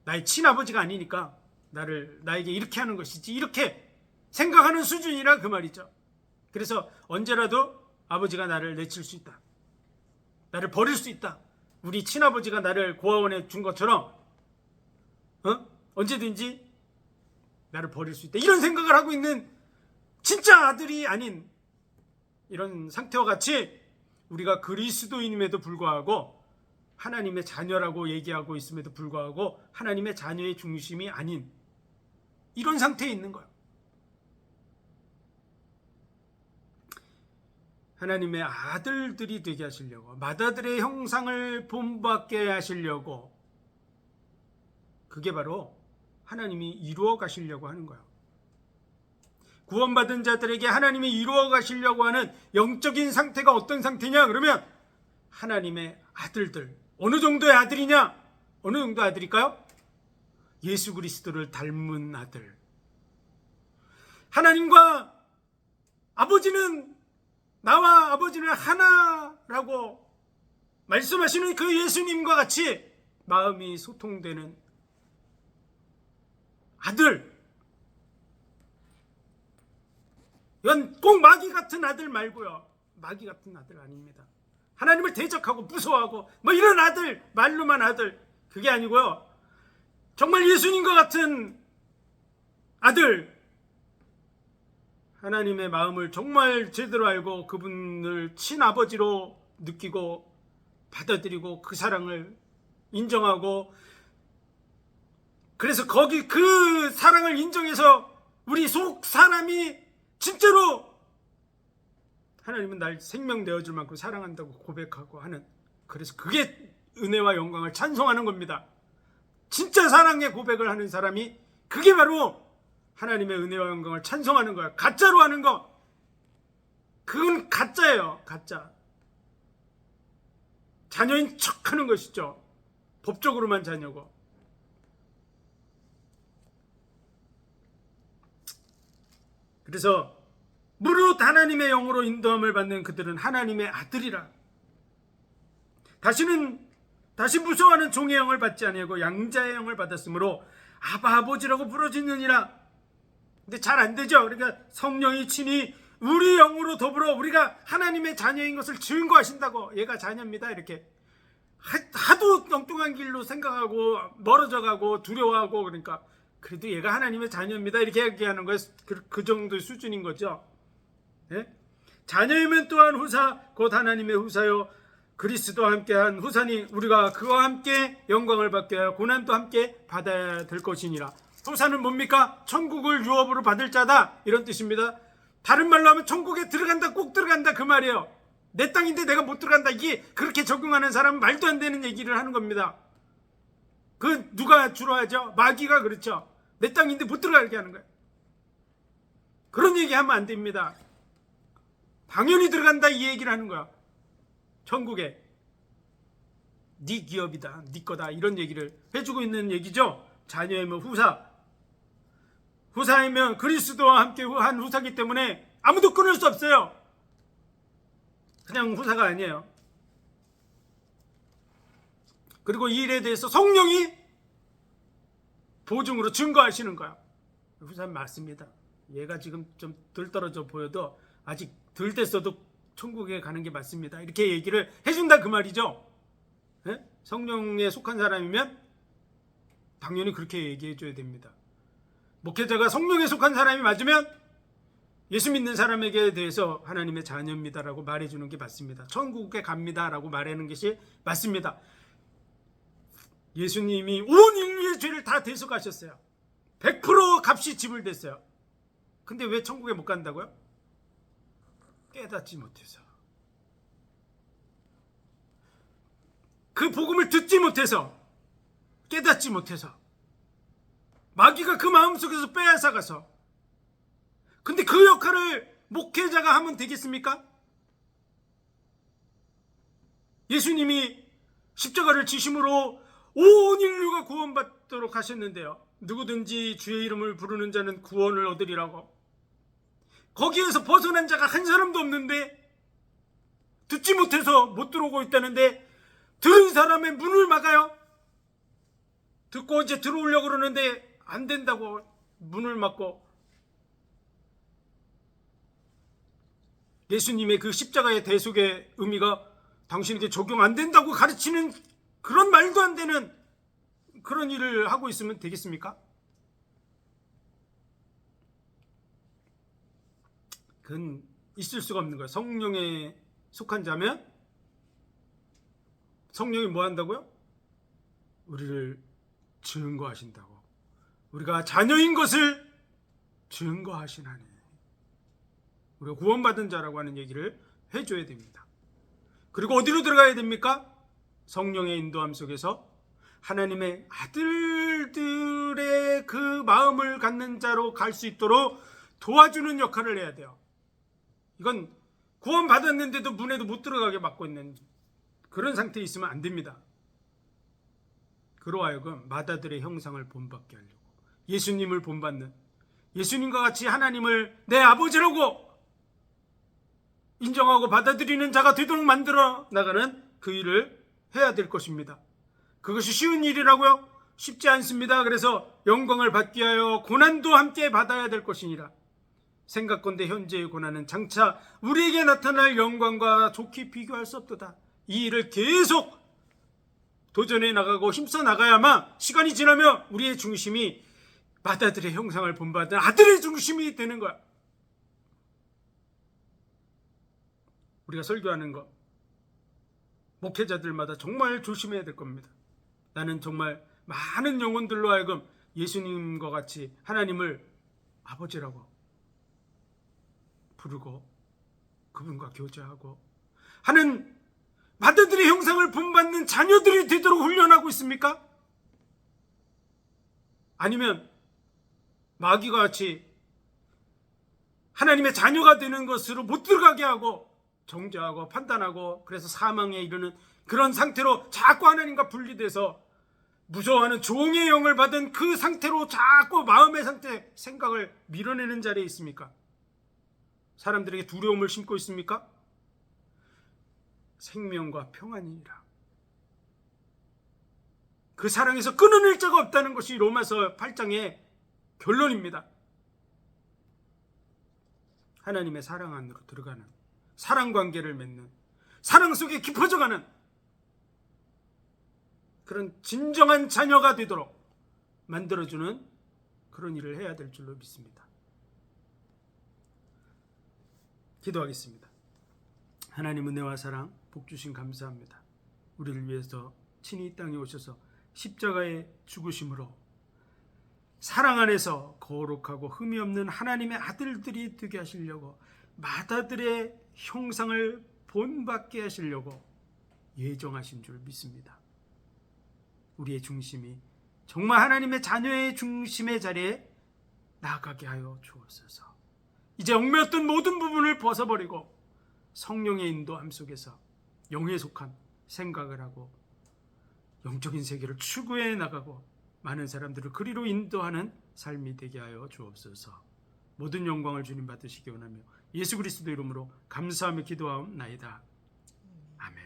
나의 친아버지가 아니니까 나에게 이렇게 하는 것이지, 이렇게 생각하는 수준이라 그 말이죠. 그래서 언제라도 아버지가 나를 내칠 수 있다, 나를 버릴 수 있다, 우리 친아버지가 나를 고아원에 준 것처럼 언제든지 나를 버릴 수 있다, 이런 생각을 하고 있는 진짜 아들이 아닌 이런 상태와 같이 우리가 그리스도인임에도 불구하고 하나님의 자녀라고 얘기하고 있음에도 불구하고 하나님의 자녀의 중심이 아닌 이런 상태에 있는 거예요. 하나님의 아들들이 되게 하시려고, 맏아들의 형상을 본받게 하시려고, 그게 바로 하나님이 이루어 가시려고 하는 거예요. 구원받은 자들에게 하나님이 이루어 가시려고 하는 영적인 상태가 어떤 상태냐? 그러면 하나님의 아들들. 어느 정도의 아들이냐? 어느 정도 아들일까요? 예수 그리스도를 닮은 아들. 하나님과 아버지는, 나와 아버지는 하나라고 말씀하시는 그 예수님과 같이 마음이 소통되는 아들. 이건 꼭 마귀 같은 아들 말고요. 마귀 같은 아들 아닙니다. 하나님을 대적하고 무서워하고 뭐 이런 아들, 말로만 아들, 그게 아니고요. 정말 예수님과 같은 아들, 하나님의 마음을 정말 제대로 알고 그분을 친아버지로 느끼고 받아들이고 그 사랑을 인정하고, 그래서 거기 그 사랑을 인정해서 우리 속 사람이 진짜로 하나님은 날 생명 내어줄 만큼 사랑한다고 고백하고 하는, 그래서 그게 은혜와 영광을 찬송하는 겁니다. 진짜 사랑의 고백을 하는 사람이 그게 바로 하나님의 은혜와 영광을 찬송하는 거야. 가짜로 하는 거, 그건 가짜예요. 가짜. 자녀인 척하는 것이죠. 법적으로만 자녀고. 그래서 무릇 하나님의 영으로 인도함을 받는 그들은 하나님의 아들이라. 다시 무서워하는 종의 영을 받지 아니하고 양자의 영을 받았으므로 아바 아버지라고 부르짖느니라. 근데 잘 안 되죠. 그러니까 성령이 친히 우리 영으로 더불어 우리가 하나님의 자녀인 것을 증거하신다고. 얘가 자녀입니다. 이렇게 하도 엉뚱한 길로 생각하고 멀어져 가고 두려워하고, 그러니까 그래도 얘가 하나님의 자녀입니다. 이렇게 얘기하는 거예요. 그 정도의 수준인 거죠. 예? 자녀이면 또한 후사 곧 하나님의 후사요 그리스도와 함께한 후사니 우리가 그와 함께 영광을 받게 하여 고난도 함께 받아야 될 것이니라. 후사는 뭡니까? 천국을 유업으로 받을 자다, 이런 뜻입니다. 다른 말로 하면 천국에 들어간다, 꼭 들어간다, 그 말이에요. 내 땅인데 내가 못 들어간다, 이게 그렇게 적용하는 사람은 말도 안 되는 얘기를 하는 겁니다. 그 누가 주로 하죠? 마귀가 그렇죠. 내 땅인데 못 들어가게 하는 거예요. 그런 얘기하면 안 됩니다. 당연히 들어간다, 이 얘기를 하는 거야. 천국에 네 기업이다, 네 거다, 이런 얘기를 해주고 있는 얘기죠. 자녀이면 후사, 후사이면 그리스도와 함께 한 후사기 때문에 아무도 끊을 수 없어요. 그냥 후사가 아니에요. 그리고 이 일에 대해서 성령이 보증으로 증거하시는 거야. 후사는 맞습니다. 얘가 지금 좀 덜 떨어져 보여도 아직 덜 됐어도 천국에 가는 게 맞습니다. 이렇게 얘기를 해준다, 그 말이죠. 네? 성령에 속한 사람이면 당연히 그렇게 얘기해 줘야 됩니다. 목회자가 성령에 속한 사람이 맞으면 예수 믿는 사람에게 대해서 하나님의 자녀입니다라고 말해주는 게 맞습니다. 천국에 갑니다라고 말하는 것이 맞습니다. 예수님이 온 인류의 죄를 다 대속하셨어요. 100% 값이 지불됐어요. 근데 왜 천국에 못 간다고요? 깨닫지 못해서, 그 복음을 듣지 못해서, 깨닫지 못해서, 마귀가 그 마음속에서 빼앗아가서. 근데 그 역할을 목회자가 하면 되겠습니까? 예수님이 십자가를 지심으로 온 인류가 구원받도록 하셨는데요, 누구든지 주의 이름을 부르는 자는 구원을 얻으리라고. 거기에서 벗어난 자가 한 사람도 없는데, 듣지 못해서 못 들어오고 있다는데 들은 사람의 문을 막아요. 듣고 이제 들어오려고 그러는데 안 된다고 문을 막고, 예수님의 그 십자가의 대속의 의미가 당신에게 적용 안 된다고 가르치는 그런 말도 안 되는 그런 일을 하고 있으면 되겠습니까? 그건 있을 수가 없는 거예요. 성령에 속한 자면 성령이 뭐 한다고요? 우리를 증거하신다고. 우리가 자녀인 것을 증거하시나니 우리가 구원받은 자라고 하는 얘기를 해줘야 됩니다. 그리고 어디로 들어가야 됩니까? 성령의 인도함 속에서 하나님의 아들들의 그 마음을 갖는 자로 갈 수 있도록 도와주는 역할을 해야 돼요. 이건 구원받았는데도 문에도 못 들어가게 막고 있는 그런 상태에 있으면 안 됩니다. 그로 하여금 마다들의 형상을 본받게 하려고, 예수님을 본받는, 예수님과 같이 하나님을 내 아버지라고 인정하고 받아들이는 자가 되도록 만들어 나가는 그 일을 해야 될 것입니다. 그것이 쉬운 일이라고요? 쉽지 않습니다. 그래서 영광을 받기 위하여 고난도 함께 받아야 될 것이니라. 생각건대 현재의 고난은 장차 우리에게 나타날 영광과 좋게 비교할 수 없도다. 이 일을 계속 도전해 나가고 힘써 나가야만 시간이 지나면 우리의 중심이 맏아들의 형상을 본받은 아들의 중심이 되는 거야. 우리가 설교하는 것, 목회자들마다 정말 조심해야 될 겁니다. 나는 정말 많은 영혼들로 하여금 예수님과 같이 하나님을 아버지라고 부르고 그분과 교제하고 하는 맏아들의 형상을 본받는 자녀들이 되도록 훈련하고 있습니까? 아니면 마귀가 같이 하나님의 자녀가 되는 것으로 못 들어가게 하고 정죄하고 판단하고 그래서 사망에 이르는 그런 상태로 자꾸 하나님과 분리돼서 무서워하는 종의 영을 받은 그 상태로 자꾸 마음의 상태, 생각을 밀어내는 자리에 있습니까? 사람들에게 두려움을 심고 있습니까? 생명과 평안이니라. 그 사랑에서 끊어낼 자가 없다는 것이 로마서 8장의 결론입니다. 하나님의 사랑 안으로 들어가는, 사랑 관계를 맺는, 사랑 속에 깊어져가는 그런 진정한 자녀가 되도록 만들어주는 그런 일을 해야 될 줄로 믿습니다. 기도하겠습니다. 하나님 은혜와 사랑 복 주신 감사합니다. 우리를 위해서 친히 이 땅에 오셔서 십자가의 죽으심으로 사랑 안에서 거룩하고 흠이 없는 하나님의 아들들이 되게 하시려고 맏아들의 형상을 본받게 하시려고 예정하신 줄 믿습니다. 우리의 중심이 정말 하나님의 자녀의 중심의 자리에 나아가게 하여 주옵소서. 이제 얽매였던 모든 부분을 벗어버리고 성령의 인도함 속에서 영에 속한 생각을 하고 영적인 세계를 추구해 나가고 많은 사람들을 그리로 인도하는 삶이 되게 하여 주옵소서. 모든 영광을 주님 받으시기 원하며 예수 그리스도 이름으로 감사하며 기도하옵나이다. 아멘.